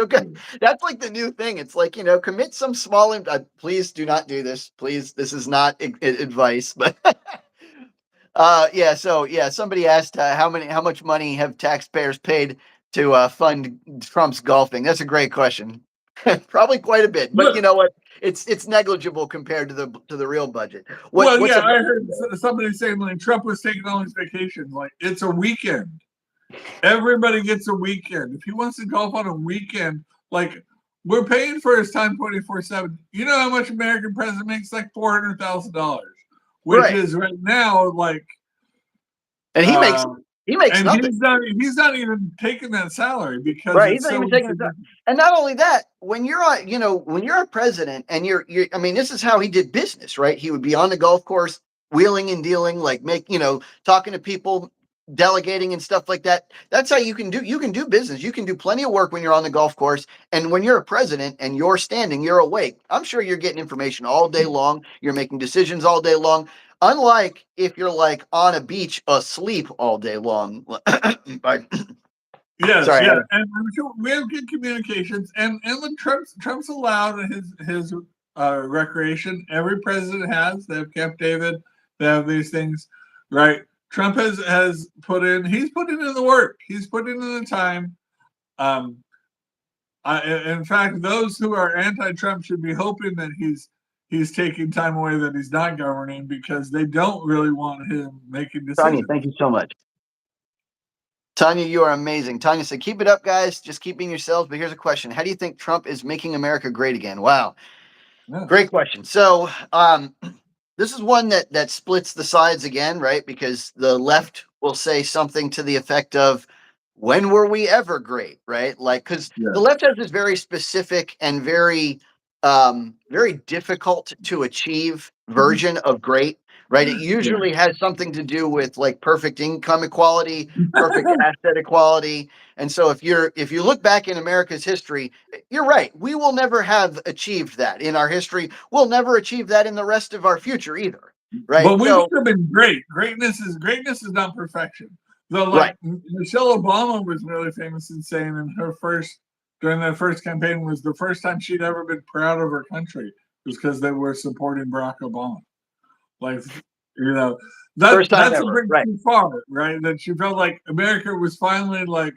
That's like the new thing. It's like, commit some small. Please do not do this. Please, this is not advice, but. Somebody asked how much money have taxpayers paid to fund Trump's golfing? That's a great question. Probably quite a bit, but you know what? It's negligible compared to the real budget. I heard somebody saying like Trump was taking all his vacations. Like it's a weekend. Everybody gets a weekend. If he wants to golf on a weekend, like we're paying for his time 24/7. You know how much American president makes? Like $400,000, which is right now like. And he makes. He makes and nothing. He's not even taking that salary because he's not even taking it. And not only that, when you're a president and you're this is how he did business, right? He would be on the golf course, wheeling and dealing, talking to people, delegating and stuff like that. That's how you can do business. You can do plenty of work when you're on the golf course. And when you're a president and you're standing, you're awake. I'm sure you're getting information all day long. You're making decisions all day long. Unlike if you're like on a beach asleep all day long. Yes, sorry, yeah, and we have good communications, and when Trump's allowed his recreation. Every president has. They have Camp David. They have these things, right? Trump has put in. He's put in the work. He's put in the time. In fact, those who are anti-Trump should be hoping that he's taking time away, that he's not governing, because they don't really want him making decisions. Tanya, thank you so much. Tanya, you are amazing. Tanya said, keep it up, guys. Just keep being yourselves. But here's a question. How do you think Trump is making America great again? Wow. Yeah. Great question. So this is one that splits the sides again, right? Because the left will say something to the effect of, when were we ever great, right? Like, because the left has this very specific and very difficult to achieve version of great, right? It usually has something to do with like perfect income equality, perfect asset equality. And so if you look back in America's history, you're right. We will never have achieved that in our history. We'll never achieve that in the rest of our future either. Right. But we've So, still been great. Greatness is not perfection. Though, right. like Michelle Obama was really famous in saying in her during that first campaign was the first time she'd ever been proud of her country was because they were supporting Barack Obama. Like, you know, First time that's a ever. bridge Right. too far, right? That she felt like America was finally like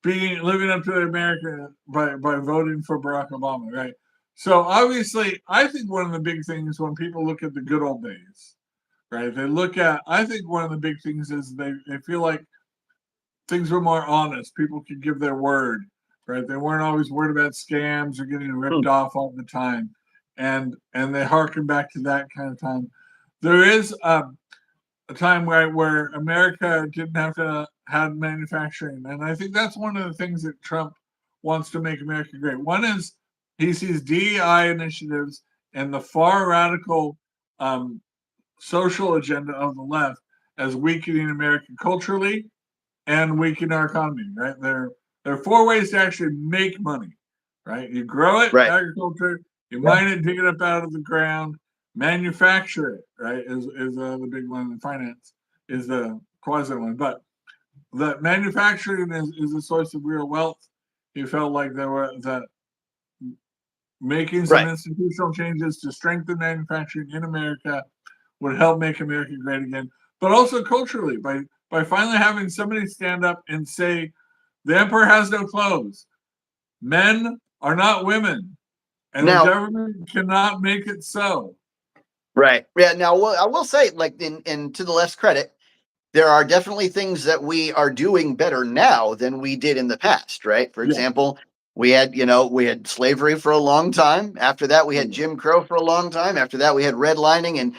living up to America by voting for Barack Obama, right? So obviously, I think one of the big things when people look at the good old days, right? I think one of the big things is they feel like things were more honest. People could give their word, right? They weren't always worried about scams or getting ripped off all the time. And they harken back to that kind of time. There is a time where America didn't have to have manufacturing. And I think that's one of the things that Trump wants to make America great. One is he sees DEI initiatives and the far radical social agenda of the left as weakening America culturally and weakening our economy, right? There are four ways to actually make money, right? You grow it, Right. agriculture, you mine it, dig it up out of the ground, manufacture it, right? Is the big one in finance, is the quasi one. But the manufacturing is a source of real wealth. He felt like there were that making some Right. institutional changes to strengthen manufacturing in America would help make America great again, but also culturally by finally having somebody stand up and say, the emperor has no clothes. Men are not women, and the Now, government cannot make it so. right. Yeah. Now, I will say, like, in to the left's credit, there are definitely things that we are doing better now than we did in the past, right? For example, we had slavery for a long time. After that, we had Jim Crow for a long time. After that, we had redlining and,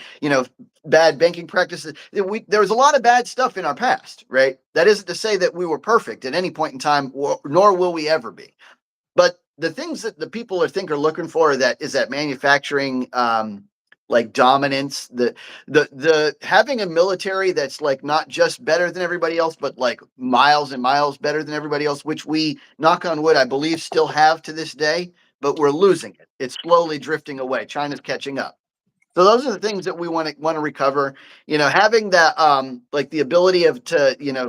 bad banking practices. There was a lot of bad stuff in our past, right? That isn't to say that we were perfect at any point in time, nor will we ever be. But the things that the people are looking for is that manufacturing, like dominance, the having a military that's like not just better than everybody else, but like miles and miles better than everybody else, which we, knock on wood, I believe still have to this day, but we're losing it. It's slowly drifting away. China's catching up. So those are the things that we want to recover. Having that like the ability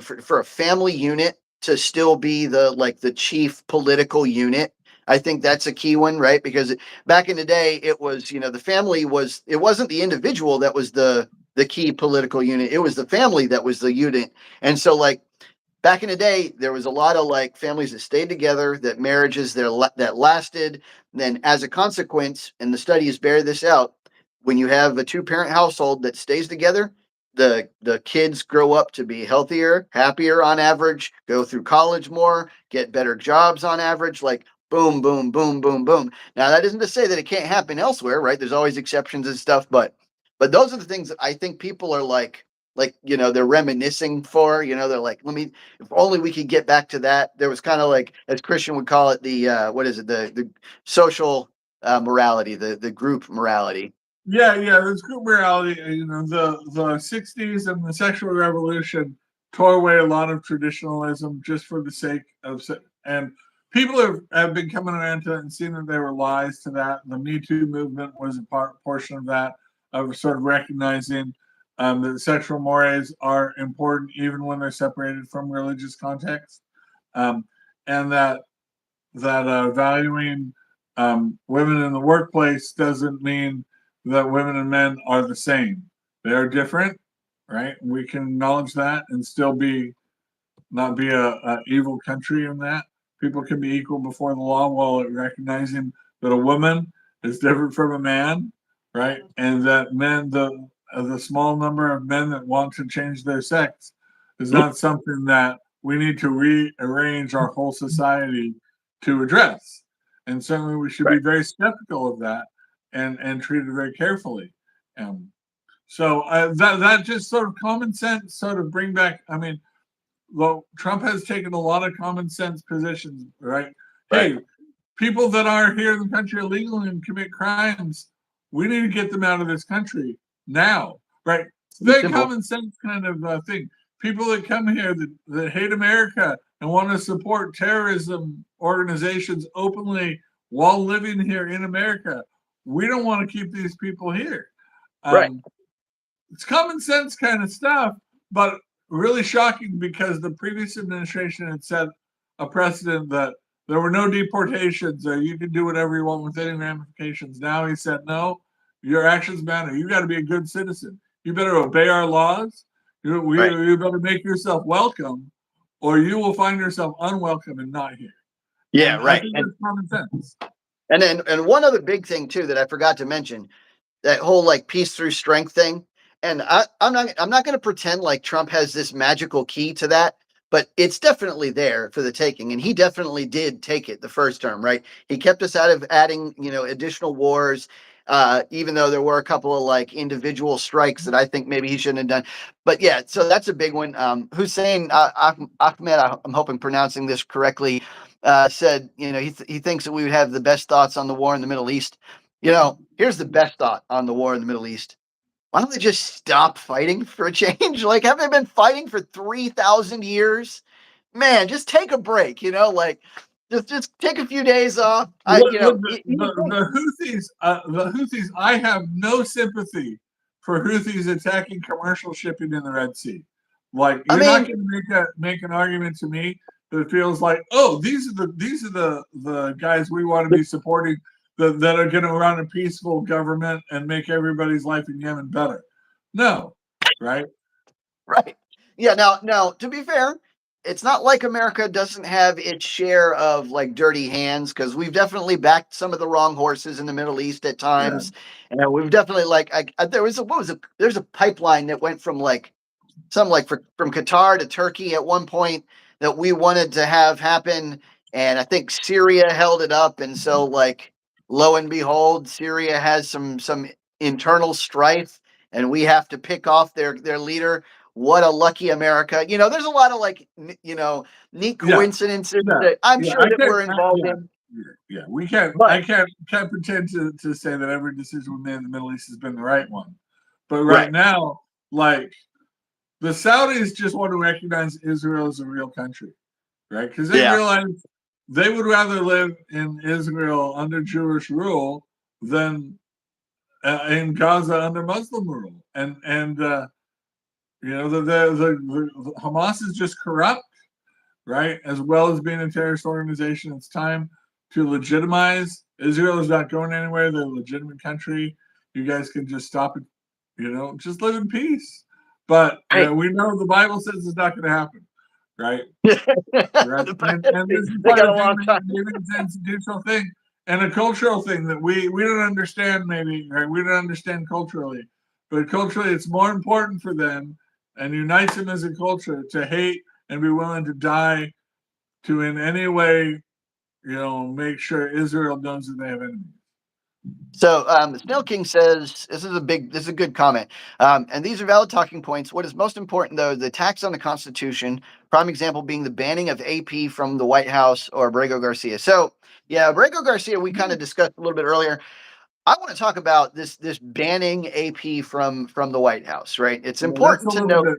for a family unit to still be the chief political unit. I think that's a key one, right? Because back in the day, it was, the family it wasn't the individual that was the key political unit. It was the family that was the unit. And so like back in the day, there was a lot of like families that stayed together, that marriages that lasted. And then as a consequence, and the studies bear this out, when you have a two-parent household that stays together, the kids grow up to be healthier, happier on average, go through college more, get better jobs on average, like boom, boom, boom, boom, boom. Now that isn't to say that it can't happen elsewhere, right? There's always exceptions and stuff, but those are the things that I think people are like they're reminiscing for. They're like, if only we could get back to that. There was kind of like, as Christian would call it, the what is it, the social morality, the group morality. Yeah, there's group morality. The 60s and the sexual revolution tore away a lot of traditionalism just for the sake of, and people have been coming around to it and seeing that there were lies to that. The Me Too movement was a portion of that, of sort of recognizing that sexual mores are important even when they're separated from religious context, and that valuing women in the workplace doesn't mean that women and men are the same. They are different, right? We can acknowledge that and still not be a evil country in that. People can be equal before the law while recognizing that a woman is different from a man, right? And that the small number of men that want to change their sex is not something that we need to rearrange our whole society to address. And certainly we should be very skeptical of that and treat it very carefully. So that just sort of common sense sort of bring back, I mean, well, Trump has taken a lot of common sense positions, right? Hey, people that are here in the country illegally and commit crimes, we need to get them out of this country now, right? It's very common sense kind of thing. People that come here that hate America and want to support terrorism organizations openly while living here in America, we don't want to keep these people here. It's common sense kind of stuff, but really shocking because the previous administration had set a precedent that there were no deportations or you can do whatever you want with any ramifications. Now he said, no, your actions matter. You got to be a good citizen. You better obey our laws. You better make yourself welcome, or you will find yourself unwelcome and not here. Yeah, and right. I think that's common sense. And one other big thing too that I forgot to mention, that whole like peace through strength thing. And I'm not going to pretend like Trump has this magical key to that, but it's definitely there for the taking. And he definitely did take it the first term, right? He kept us out of adding, additional wars, even though there were a couple of like individual strikes that I think maybe he shouldn't have done. But yeah, so that's a big one. Hussein Ahmed, I'm hoping pronouncing this correctly, said, he thinks that we would have the best thoughts on the war in the Middle East. Here's the best thought on the war in the Middle East. Why don't they just stop fighting for a change? Like, have they been fighting for 3,000 years? Man, just take a break, just take a few days off. The Houthis, I have no sympathy for Houthis attacking commercial shipping in the Red Sea. Like, you're not going to make an argument to me that feels like, oh, these are the guys we want to be supporting that are going to run a peaceful government and make everybody's life in Yemen better. No, right? Right. Yeah. Now, to be fair, it's not like America doesn't have its share of like dirty hands, because we've definitely backed some of the wrong horses in the Middle East at times, and we've definitely there's a pipeline that went from from Qatar to Turkey at one point that we wanted to have happen, and I think Syria held it up, and so lo and behold, Syria has some internal strife, and we have to pick off their leader. What a lucky America. There's a lot of neat coincidences that I'm sure that we're involved in. Yeah, we can't. I can't pretend to say that every decision we made in the Middle East has been the right one. But right now, the Saudis just want to recognize Israel as a real country, right? Because they realize they would rather live in Israel under Jewish rule than in Gaza under Muslim rule, and the Hamas is just corrupt, right? As well as being a terrorist organization. It's time to legitimize. Israel is not going anywhere. They're a legitimate country. You guys can just stop it, just live in peace. But we know the Bible says it's not going to happen, right? Right? And this is part of the institutional thing and a cultural thing that we don't understand, maybe, right? We don't understand culturally. But culturally, it's more important for them and unites them as a culture to hate and be willing to die to in any way, make sure Israel knows that they have enemies. So Snail King says, this is a good comment. And these are valid talking points. What is most important, though, the attacks on the Constitution, prime example being the banning of AP from the White House or Abrego Garcia. So, yeah, Abrego Garcia, we kind of discussed a little bit earlier. I want to talk about this banning AP from the White House, right? It's important to note.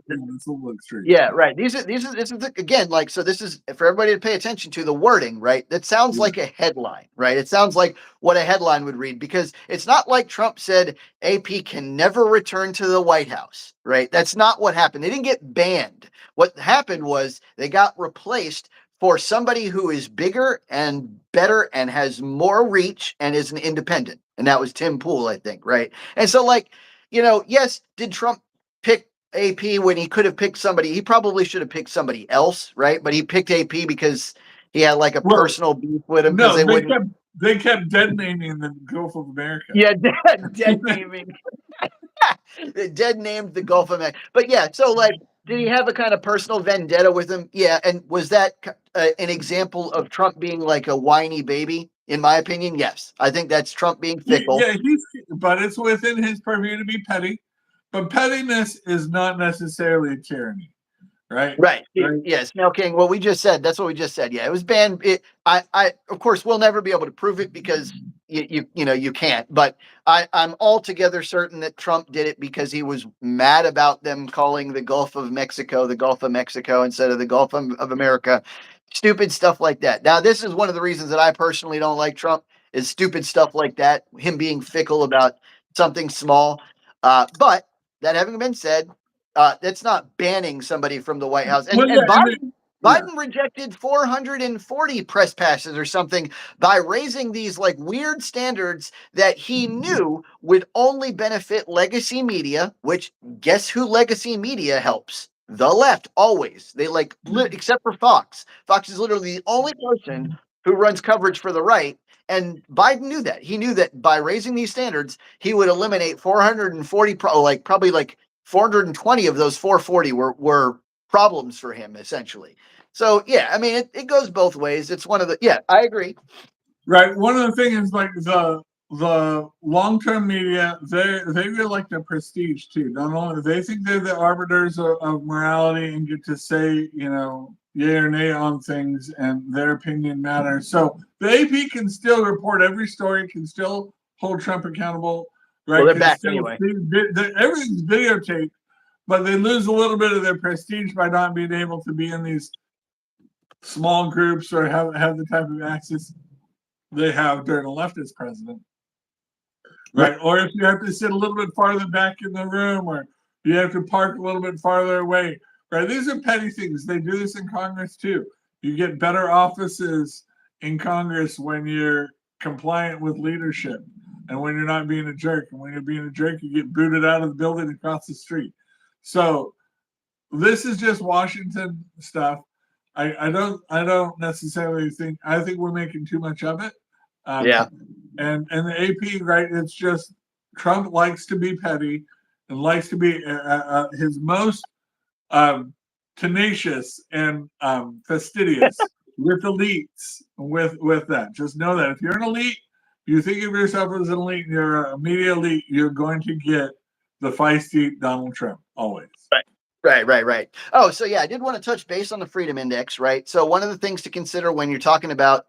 Yeah, right. This is again, so this is for everybody to pay attention to the wording, right? That sounds like a headline, right? It sounds like what a headline would read, because it's not like Trump said AP can never return to the White House, right? That's not what happened. They didn't get banned. What happened was they got replaced for somebody who is bigger and better and has more reach and is an independent. And that was Tim Pool, I think, right? And so, yes, did Trump pick AP when he could have picked somebody? He probably should have picked somebody else, right? But he picked AP because he had personal beef with him. No, they kept dead naming the Gulf of America. Yeah, dead naming. Dead named the Gulf of America. But yeah, so he have a kind of personal vendetta with him? Yeah, and was that an example of Trump being like a whiny baby? In my opinion, yes. I think that's Trump being fickle. Yeah, but it's within his purview to be petty. But pettiness is not necessarily tyranny, right? Right. Right. Yeah, Snail King. Well, we just said that's what we just said. Yeah, it was banned. Of course, we'll never be able to prove it because you can't. But I'm altogether certain that Trump did it because he was mad about them calling the Gulf of Mexico the Gulf of Mexico instead of the Gulf of America. Stupid stuff like that. Now, this is one of the reasons that I personally don't like Trump is stupid stuff like that. Him being fickle about something small. But that having been said, that's not banning somebody from the White House. And, Well, yeah, and Biden, yeah. Biden rejected 440 press passes or something by raising these like weird standards that he knew would only benefit legacy media, which guess who legacy media helps? The left, always. They except for Fox. Fox is literally the only person who runs coverage for the right. And Biden knew that. He knew that by raising these standards, he would eliminate 440, probably like 420 of those 440 were problems for him, essentially. So, yeah, I mean, it goes both ways. It's one of the, yeah, I agree. Right. One of the things, like the long-term media, they really like the prestige too. Not only they think they're the arbiters of morality and get to say, yay or nay on things, and their opinion matters. So the AP can still report every story, can still hold Trump accountable. Right. Well, they're back anyway. Everything's videotaped, but they lose a little bit of their prestige by not being able to be in these small groups or have the type of access they have during a leftist president, right? Or if you have to sit a little bit farther back in the room, or you have to park a little bit farther away, right? These are petty things. They do this in Congress too. You get better offices in Congress when you're compliant with leadership and when you're not being a jerk. And when you're being a jerk, you get booted out of the building across the street. So this is just Washington stuff. I don't necessarily think, I think we're making too much of it. Yeah. And the AP, right? It's just Trump likes to be petty and likes to be his most tenacious and fastidious with elites. With that, just know that if you're an elite, you think of yourself as an elite, and you're a media elite, you're going to get the feisty Donald Trump always. Right. Oh, so yeah, I did want to touch base on the Freedom Index, right? So one of the things to consider when you're talking about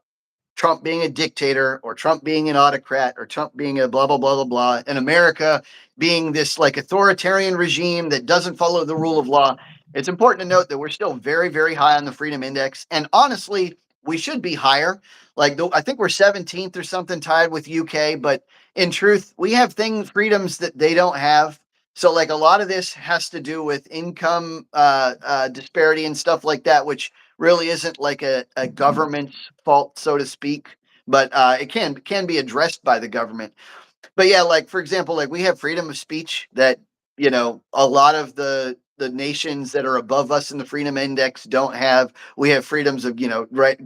Trump being a dictator or Trump being an autocrat or Trump being a blah, blah, blah, blah, blah, and America being this like authoritarian regime that doesn't follow the rule of law, it's important to note that we're still very, very high on the Freedom Index. And honestly, we should be higher. I think we're 17th or something, tied with UK, but in truth, we have freedoms that they don't have. So like a lot of this has to do with income disparity and stuff like that, which really isn't like a government's fault, so to speak, but it can be addressed by the government. But yeah, like for example, like we have freedom of speech that a lot of the nations that are above us in the Freedom Index don't have. We have freedoms of right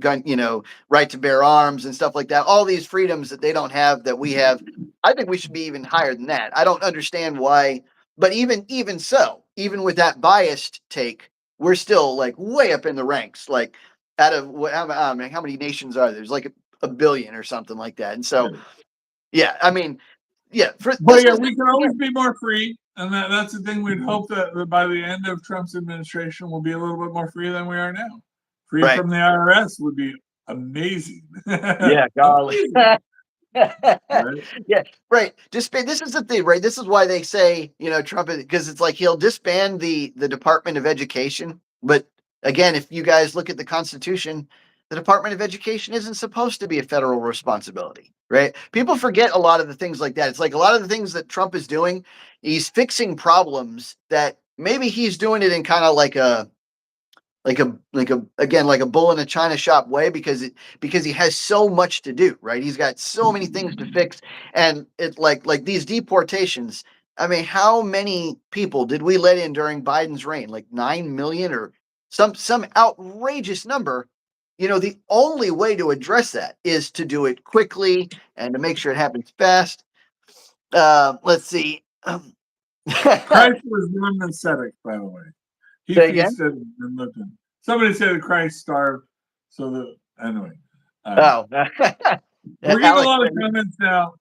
to bear arms and stuff like that. All these freedoms that they don't have that we have. I think we should be even higher than that. I don't understand why, but even so, even with that biased take, we're still like way up in the ranks. Like out of how many nations are there? There's like a billion or something like that. And so, yeah, I mean, yeah. But yeah, we can always be more free, and that's the thing. We'd hope that by the end of Trump's administration, we'll be a little bit more free than we are now. Free from the IRS would be amazing. Yeah, golly. Yeah, right. This is the thing, right? This is why they say, Trump, because it's like he'll disband the Department of Education. But again, if you guys look at the Constitution, the Department of Education isn't supposed to be a federal responsibility, right? People forget a lot of the things like that. It's like a lot of the things that Trump is doing, he's fixing problems that maybe he's doing it in kind of like a bull in a china shop way because he has so much to do, right? He's got so many things to fix, and it like these deportations. I mean, how many people did we let in during Biden's reign? Like 9 million or some outrageous number. The only way to address that is to do it quickly and to make sure it happens fast. Let's see. Christ was non-ascetic, by the way. He Say again? feasted and lived in. Somebody said that Christ starved, so that anyway. Oh, We're getting a Alex. lot of comments now.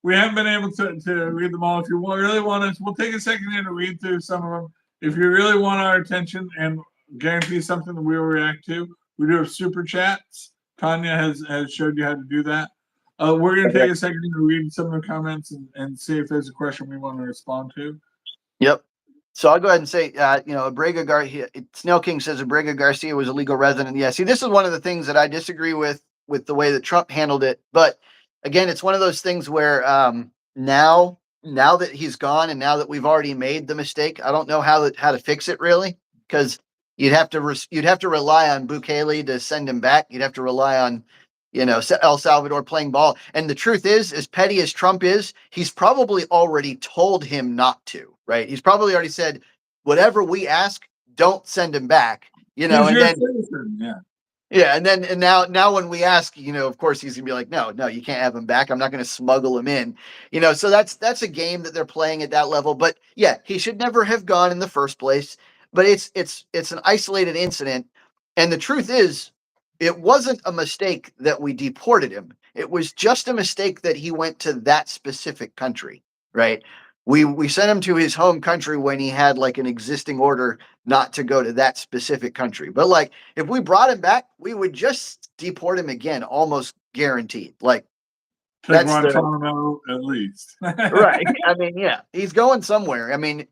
We haven't been able to read them all. If you really want us, we'll take a second here to read through some of them. If you really want our attention and guarantee something that we will react to, we do have super chats. Tanya has showed you how to do that. We're going to take a second to read some of the comments and see if there's a question we want to respond to. Yep. So I'll go ahead and say, Abrega Garcia, Snail King says Abrega Garcia was a legal resident. Yeah. See, this is one of the things that I disagree with the way that Trump handled it. But again, it's one of those things where now that he's gone and now that we've already made the mistake, I don't know how to fix it really, because you'd have to rely on Bukele to send him back. You'd have to rely on El Salvador playing ball. And the truth is, as petty as Trump is, he's probably already told him not to, right? He's probably already said, whatever we ask, don't send him back, and then, citizen, yeah. Yeah, and now when we ask, of course he's gonna be like, no, you can't have him back. I'm not gonna smuggle him in. So that's a game that they're playing at that level. But yeah, he should never have gone in the first place. But it's an isolated incident. And the truth is, it wasn't a mistake that we deported him. It was just a mistake that he went to that specific country, right? We sent him to his home country when he had like an existing order not to go to that specific country. But like, if we brought him back, we would just deport him again, almost guaranteed. Like, that's Guantanamo at least. Right. I mean, yeah, he's going somewhere. I mean,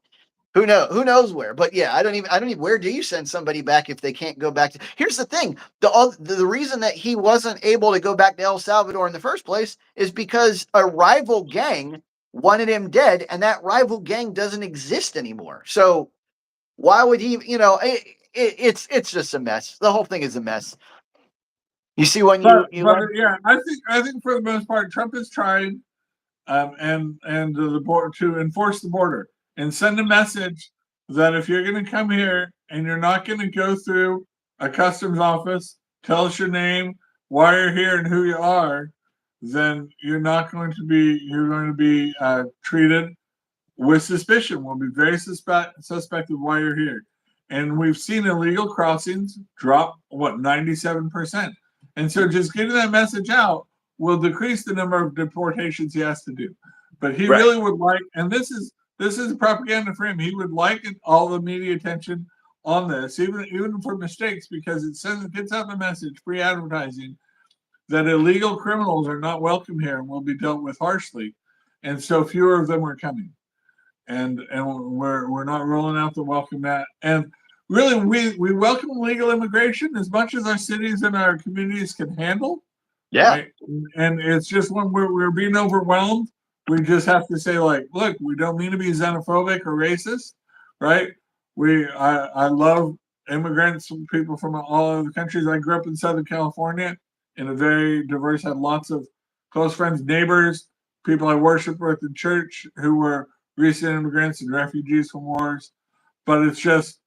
who knows where? But yeah, I don't even. Where do you send somebody back if they can't go back to? Here's the thing: the reason that he wasn't able to go back to El Salvador in the first place is because a rival gang wanted him dead, and that rival gang doesn't exist anymore. So why would he? It's just a mess. The whole thing is a mess. You see, when yeah, I think for the most part, Trump has tried, and the board to enforce the border and send a message that if you're going to come here and you're not going to go through a customs office, tell us your name, why you're here, and who you are, then you're going to be treated with suspicion. We'll be very suspect of why you're here. And we've seen illegal crossings drop 97%. And so just getting that message out will decrease the number of deportations he has to do. But he really would like, and this is propaganda for him. He would like all the media attention on this, even for mistakes, because it gets out the message, free advertising, that illegal criminals are not welcome here and will be dealt with harshly. And so fewer of them are coming. And we're not rolling out the welcome mat. And really, we welcome legal immigration as much as our cities and our communities can handle. Yeah. Right? And it's just when we're being overwhelmed, we just have to say, like, look, we don't mean to be xenophobic or racist, right? I love immigrants, people from all over the countries. I grew up in Southern California in a very diverse, had lots of close friends, neighbors, people I worshiped with in church who were recent immigrants and refugees from wars. But it's just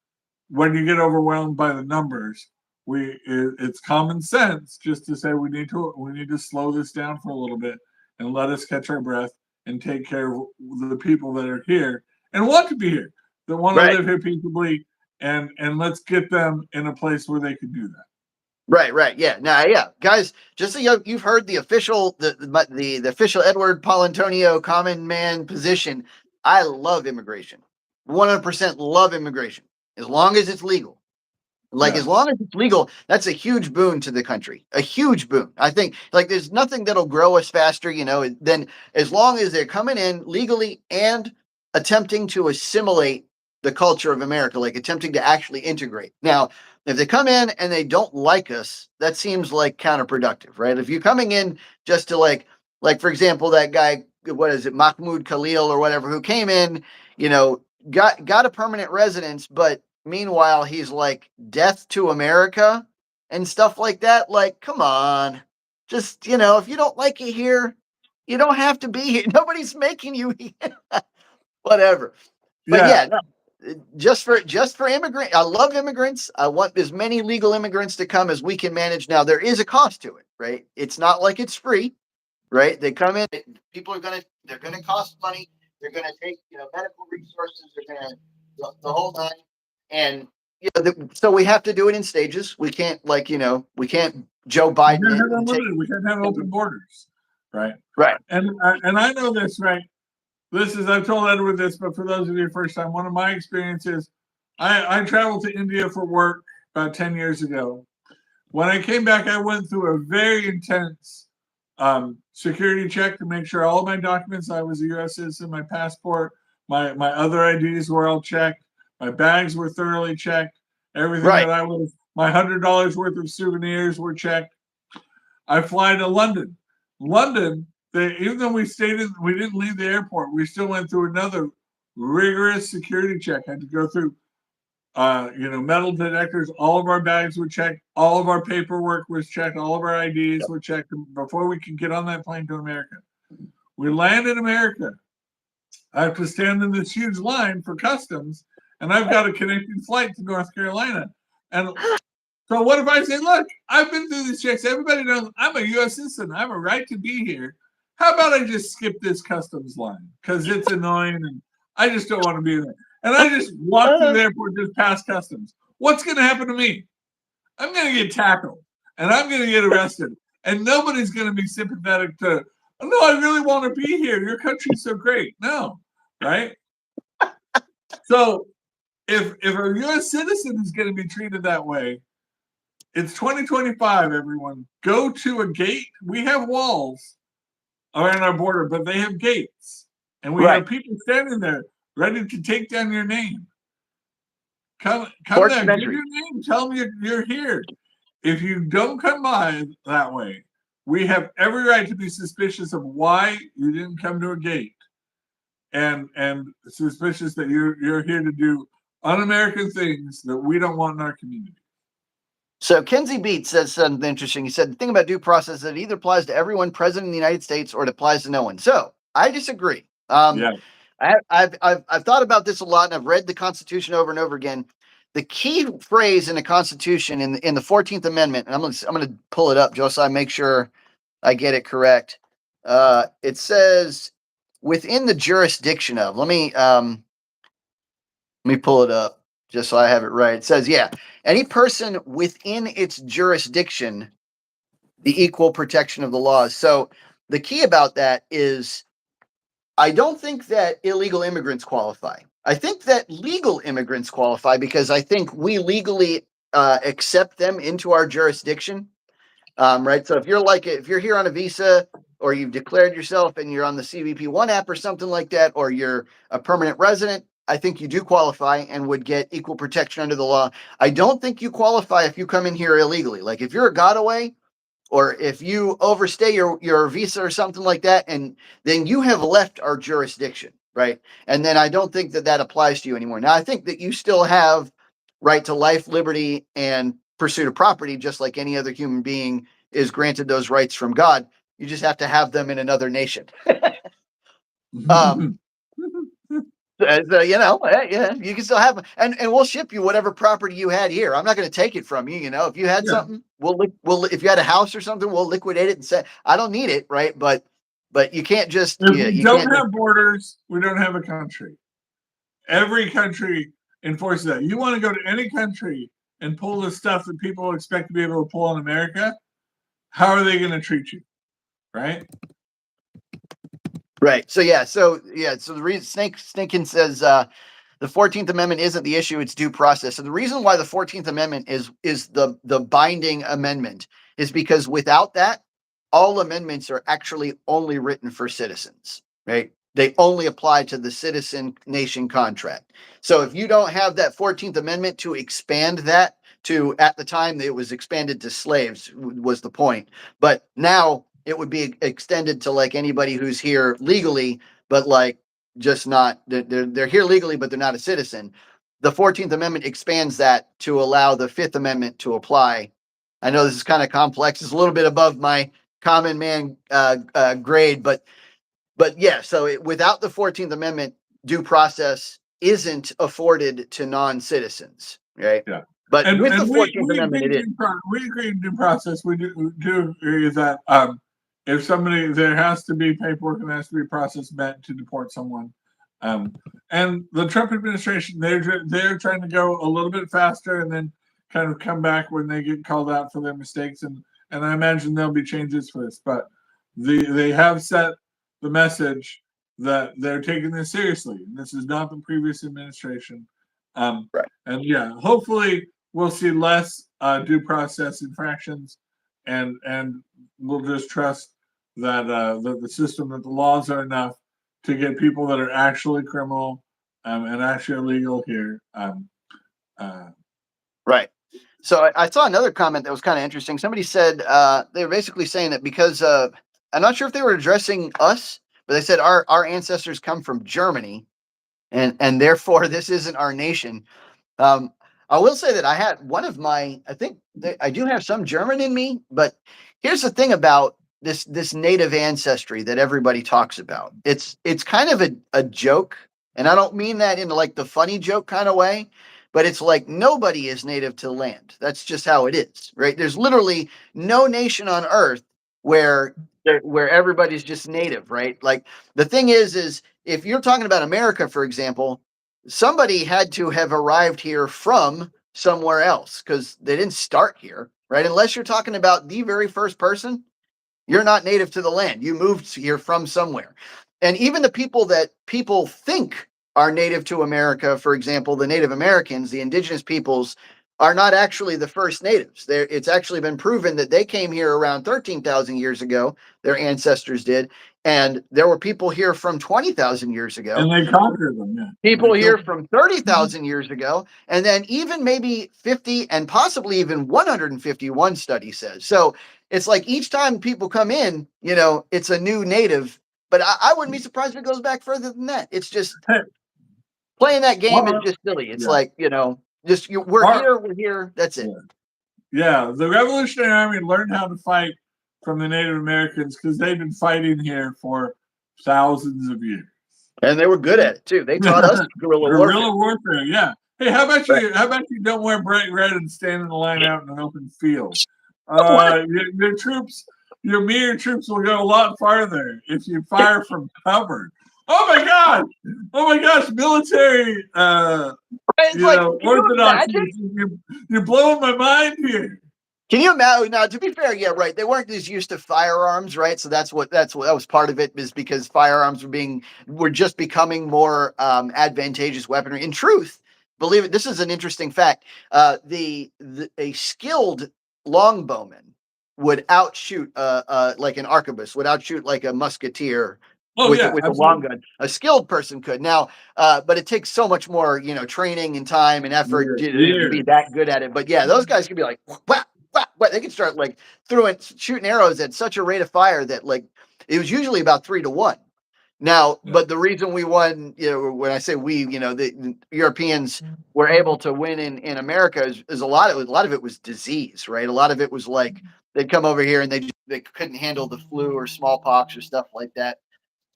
when you get overwhelmed by the numbers, it's common sense just to say we need to slow this down for a little bit and let us catch our breath and take care of the people that are here and want to be here, that want to live here peaceably, and let's get them in a place where they can do that. Right. Yeah. Now, yeah, guys, just so you've heard the official official Edward Palantonio common man position. I love immigration. 100% love immigration as long as it's legal. As long as it's legal, that's a huge boon to the country. A huge boon. I think there's nothing that'll grow us faster, than as long as they're coming in legally and attempting to assimilate the culture of America, attempting to actually integrate. Now, if they come in and they don't like us, that seems like counterproductive, right? If you're coming in just to like for example, that guy, what is it, Mahmoud Khalil or whatever, who came in, got a permanent residence, but meanwhile he's like death to America and stuff like that. Come on, just if you don't like it here, you don't have to be here. Nobody's making you here. Whatever. But no, just for immigrant, I love immigrants. I want as many legal immigrants to come as we can manage. Now there is a cost to it, right? It's not like it's free, right? They come in, people they're gonna cost money. They're gonna take medical resources. They're gonna the whole nine. and so we have to do it in stages. We can't we can't Joe Biden We it can't have and take unlimited. We can't have open borders, right? right. And I know this, right? This is, I've told Edward this, but for those of you first time, one of my experiences, I traveled to India for work about 10 years ago. When I came back, I went through a very intense security check to make sure all of my documents, I was a U.S. citizen, my passport, my other IDs were all checked, my bags were thoroughly checked, everything Right. that I was, my $100 worth of souvenirs were checked. I fly to London. London, even though we didn't leave the airport, we still went through another rigorous security check. Had to go through, metal detectors. All of our bags were checked. All of our paperwork was checked. All of our IDs were checked before we could get on that plane to America. We land in America. I have to stand in this huge line for customs, and I've got a connecting flight to North Carolina. And so what if I say, look, I've been through these checks. Everybody knows I'm a U.S. citizen. I have a right to be here. How about I just skip this customs line? Because it's annoying and I just don't want to be there. And I just walk through the airport just past customs. What's going to happen to me? I'm going to get tackled and I'm going to get arrested. And nobody's going to be sympathetic to, oh, no, I really want to be here. Your country's so great. No, right? So if a U.S. citizen is going to be treated that way, it's 2025, everyone. Go to a gate. We have walls around our border, but they have gates. And we have people standing there ready to take down your name. Come there, give your name, tell them you're here. If you don't come by that way, we have every right to be suspicious of why you didn't come to a gate. And suspicious that you're here to do un-American things that we don't want in our community. So Kenzie Beats says something interesting. He said the thing about due process is that it either applies to everyone present in the United States or it applies to no one. So I disagree. Yeah. I've thought about this a lot, and I've read the Constitution over and over again. The key phrase in the Constitution in the 14th Amendment, and I'm gonna pull it up, Josiah, make sure I get it correct. It says within the jurisdiction of. Let me pull it up just so I have it right. It says, any person within its jurisdiction, the equal protection of the laws. So the key about that is I don't think that illegal immigrants qualify. I think that legal immigrants qualify because I think we legally accept them into our jurisdiction. Right. So if you're here on a visa or you've declared yourself and you're on the CBP1 app or something like that, or you're a permanent resident, I think you do qualify and would get equal protection under the law. I don't think you qualify if you come in here illegally. Like if you're a godaway or if you overstay your visa or something like that, and then you have left our jurisdiction, right? And then I don't think that applies to you anymore. Now, I think that you still have right to life, liberty, and pursuit of property, just like any other human being is granted those rights from God. You just have to have them in another nation. You can still have them, and we'll ship you whatever property you had here. I'm not going to take it from you. If you had something, we'll if you had a house or something, we'll liquidate it and say I don't need it, right? But you can't just. If we don't have borders, we don't have a country. Every country enforces that. You want to go to any country and pull the stuff that people expect to be able to pull in America? How are they going to treat you, right? Right. So the reason Stinkin says the 14th Amendment isn't the issue, it's due process. So the reason why the 14th Amendment is the binding amendment is because without that, all amendments are actually only written for citizens, right? They only apply to the citizen nation contract. So if you don't have that 14th Amendment to expand that to, at the time it was expanded to slaves was the point. But now it would be extended to like anybody who's here legally, but like just not, they're here legally, but they're not a citizen. The 14th Amendment expands that to allow the 5th Amendment to apply. I know this is kind of complex. It's a little bit above my common man grade, but yeah, so without the 14th Amendment, due process isn't afforded to non-citizens, right? Yeah. But with the 14th Amendment, it is. We agree in due process. We do agree that if somebody, there has to be paperwork and there has to be a process met to deport someone. And the Trump administration, they're trying to go a little bit faster and then kind of come back when they get called out for their mistakes. And I imagine there'll be changes for this, but they have set the message that they're taking this seriously. And this is not the previous administration. Right. And yeah, hopefully we'll see less due process infractions, and we'll just trust that the system, that the laws are enough to get people that are actually criminal and actually illegal here. Right. So I saw another comment that was kind of interesting. Somebody said they were basically saying that because I'm not sure if they were addressing us, but they said our ancestors come from Germany, and therefore this isn't our nation. I will say that I had one of my, I think I do have some German in me, but here's the thing about this native ancestry that everybody talks about. It's kind of a joke, and I don't mean that in like the funny joke kind of way, but it's like nobody is native to land. That's just how it is, right? There's literally no nation on earth where everybody's just native, right? Like the thing is if you're talking about America, for example, somebody had to have arrived here from somewhere else because they didn't start here, right? Unless you're talking about the very first person, you're not native to the land. You moved here from somewhere. And even the people that people think are native to America, for example, the Native Americans, the indigenous peoples, are not actually the first natives. It's actually been proven that they came here around 13,000 years ago. Their ancestors did. And there were people here from 20,000 years ago. And they conquered them, yeah. People here from 30,000 years ago. And then even maybe 50 and possibly even 151 study says. So it's like each time people come in, it's a new native. But I wouldn't be surprised if it goes back further than that. It's just playing that game is just silly. It's like, we're here. That's it. Yeah. The Revolutionary Army learned how to fight from the Native Americans because they've been fighting here for thousands of years. And they were good at it too. They taught us guerrilla warfare. Yeah. Hey, how about you? How about you don't wear bright red and stand in the line out in an open field? Your troops, your mere troops will go a lot farther if you fire from cover. Oh my God! Oh my gosh! Military, orthodoxy. You're blowing my mind here. Can you imagine? Now, to be fair, yeah, right. They weren't as used to firearms, right? So that was part of it, is because firearms were just becoming more advantageous weaponry. In truth, believe it, this is an interesting fact. A skilled longbowman would outshoot like an arquebus, would outshoot like a musketeer. With a long gun. A skilled person could. Now, but it takes so much more, training and time and effort to be that good at it. But yeah, those guys could be like, whap, whap, whap. They could start like shooting arrows at such a rate of fire that like it was usually about 3-1. Now, but the reason we won, when I say we, the Europeans were able to win in America is a lot of it was disease, right? A lot of it was like they'd come over here and they couldn't handle the flu or smallpox or stuff like that.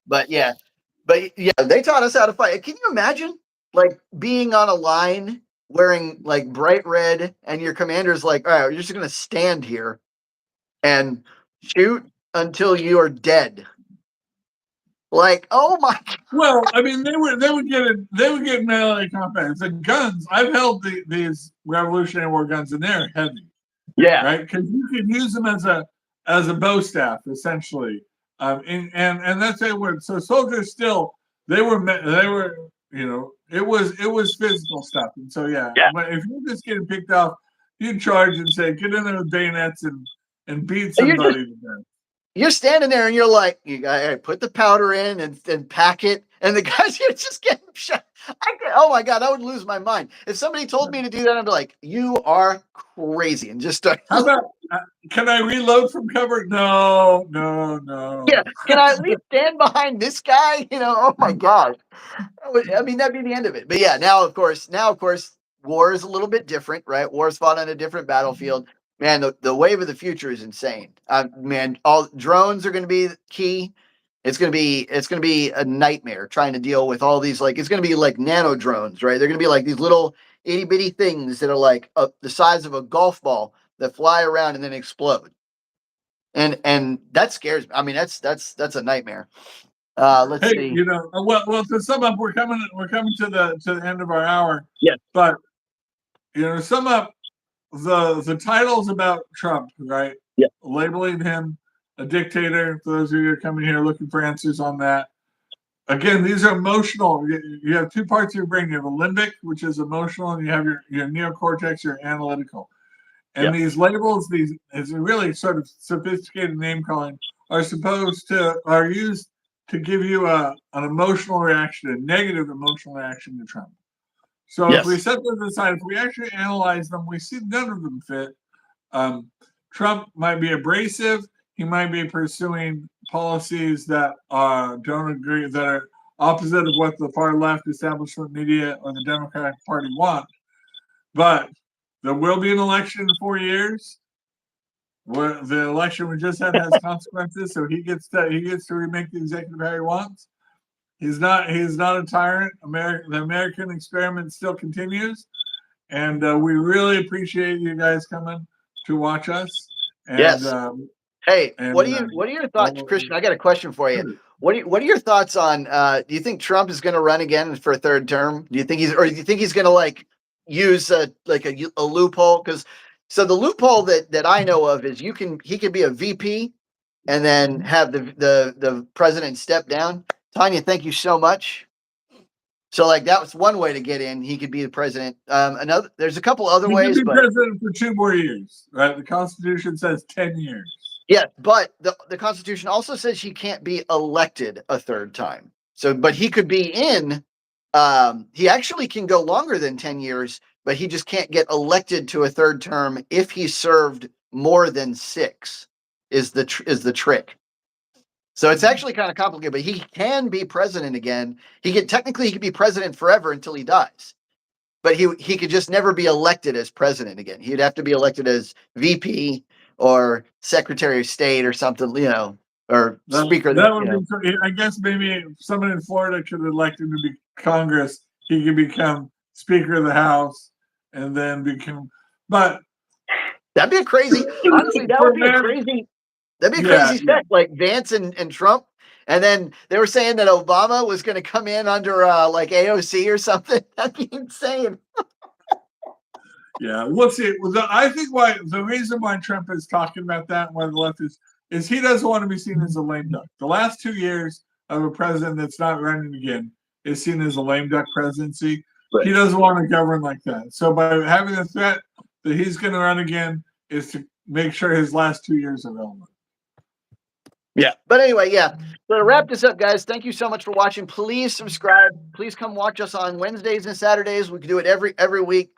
But yeah, they taught us how to fight. Can you imagine like being on a line wearing like bright red and your commander's like, all right, you're just going to stand here and shoot until you're dead. Like, oh my God. Well, I mean, they would get melee combat. The guns, I've held these Revolutionary War guns and they're heavy. Yeah. Right? Because you can use them as a bow staff, essentially. And that's how it worked. So soldiers still they were it was physical stuff. And so but if you're just getting picked off, you charge and say, get in there with bayonets and beat somebody to death. You're standing there and you're like, you gotta put the powder in and pack it, and the guys are just getting shot. Oh my God, I would lose my mind. If somebody told me to do that, I'd be like, you are crazy, and just start. How about, can I reload from cover? No. Yeah, can I at least stand behind this guy? Oh my God. I mean, that'd be the end of it. But yeah, now of course, war is a little bit different, right? War is fought on a different battlefield. Man, the wave of the future is insane. Man, all drones are going to be key. It's going to be a nightmare trying to deal with all these, like, it's going to be like nano drones, right? They're going to be like these little itty bitty things that are like the size of a golf ball that fly around and then explode. And that scares me. I mean, that's a nightmare. Let's Hey, see. well, to sum up, we're coming to the end of our hour. Yes. But to sum up, the title's about Trump, right? Yeah. Labeling him a dictator. For those of you who are coming here looking for answers on that. Again, these are emotional. You have two parts of your brain. You have a limbic, which is emotional, and you have your neocortex, your analytical. And these labels, is really sort of sophisticated name calling, are used to give you an emotional reaction, a negative emotional reaction to Trump. So if we set those aside, if we actually analyze them, we see none of them fit. Trump might be abrasive. He might be pursuing policies that don't agree, that are opposite of what the far left establishment media or the Democratic Party want. But there will be an election in 4 years. Where the election we just had has consequences, so he gets to remake the executive how he wants. He's not a tyrant. The American experiment still continues, and we really appreciate you guys coming to watch us. And, yes. Hey, what are your thoughts, Christian? I got a question for you. What are your thoughts on? Do you think Trump is going to run again for a third term? Do you think he's going to like use a loophole? Because the loophole that I know of is he could be a VP and then have the president step down. Tanya, thank you so much. So like that was one way to get in. He could be the president. There's a couple other ways. He could be president for 2 more years, right? The Constitution says 10 years. Yeah, but the Constitution also says he can't be elected a third time. So, but he could be in. He actually can go longer than 10 years, but he just can't get elected to a third term if he served more than 6. Is the trick. So it's actually kind of complicated, but he can be president again. He could be president forever until he dies. But he could just never be elected as president again. He'd have to be elected as VP or Secretary of State or something, or Speaker. I guess maybe if someone in Florida could elect him to be Congress, he could become Speaker of the House and then become. But that'd be a crazy. Honestly, that would be a crazy. That'd be a crazy step, like Vance and Trump. And then they were saying that Obama was going to come in under like AOC or something. That'd be insane. Yeah, we'll see. I think the reason why Trump is talking about that, why the left is he doesn't want to be seen as a lame duck. The last 2 years of a president that's not running again is seen as a lame duck presidency. Right. He doesn't want to govern like that. So by having the threat that he's going to run again is to make sure his last 2 years are relevant. Yeah. But anyway, So to wrap this up, guys, thank you so much for watching. Please subscribe. Please come watch us on Wednesdays and Saturdays. We can do it every week.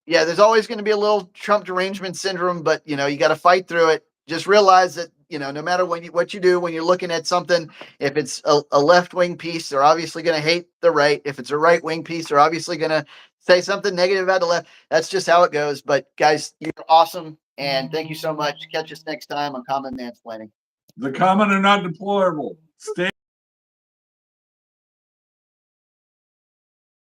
There's always going to be a little Trump derangement syndrome, but you got to fight through it. Just realize that, no matter what you do, when you're looking at something, if it's a left-wing piece, they're obviously going to hate the right. If it's a right-wing piece, they're obviously going to say something negative about the left. That's just how it goes. But guys, you're awesome. And thank you so much. Catch us next time on Common Mansplaining. The common are not deplorable. Stay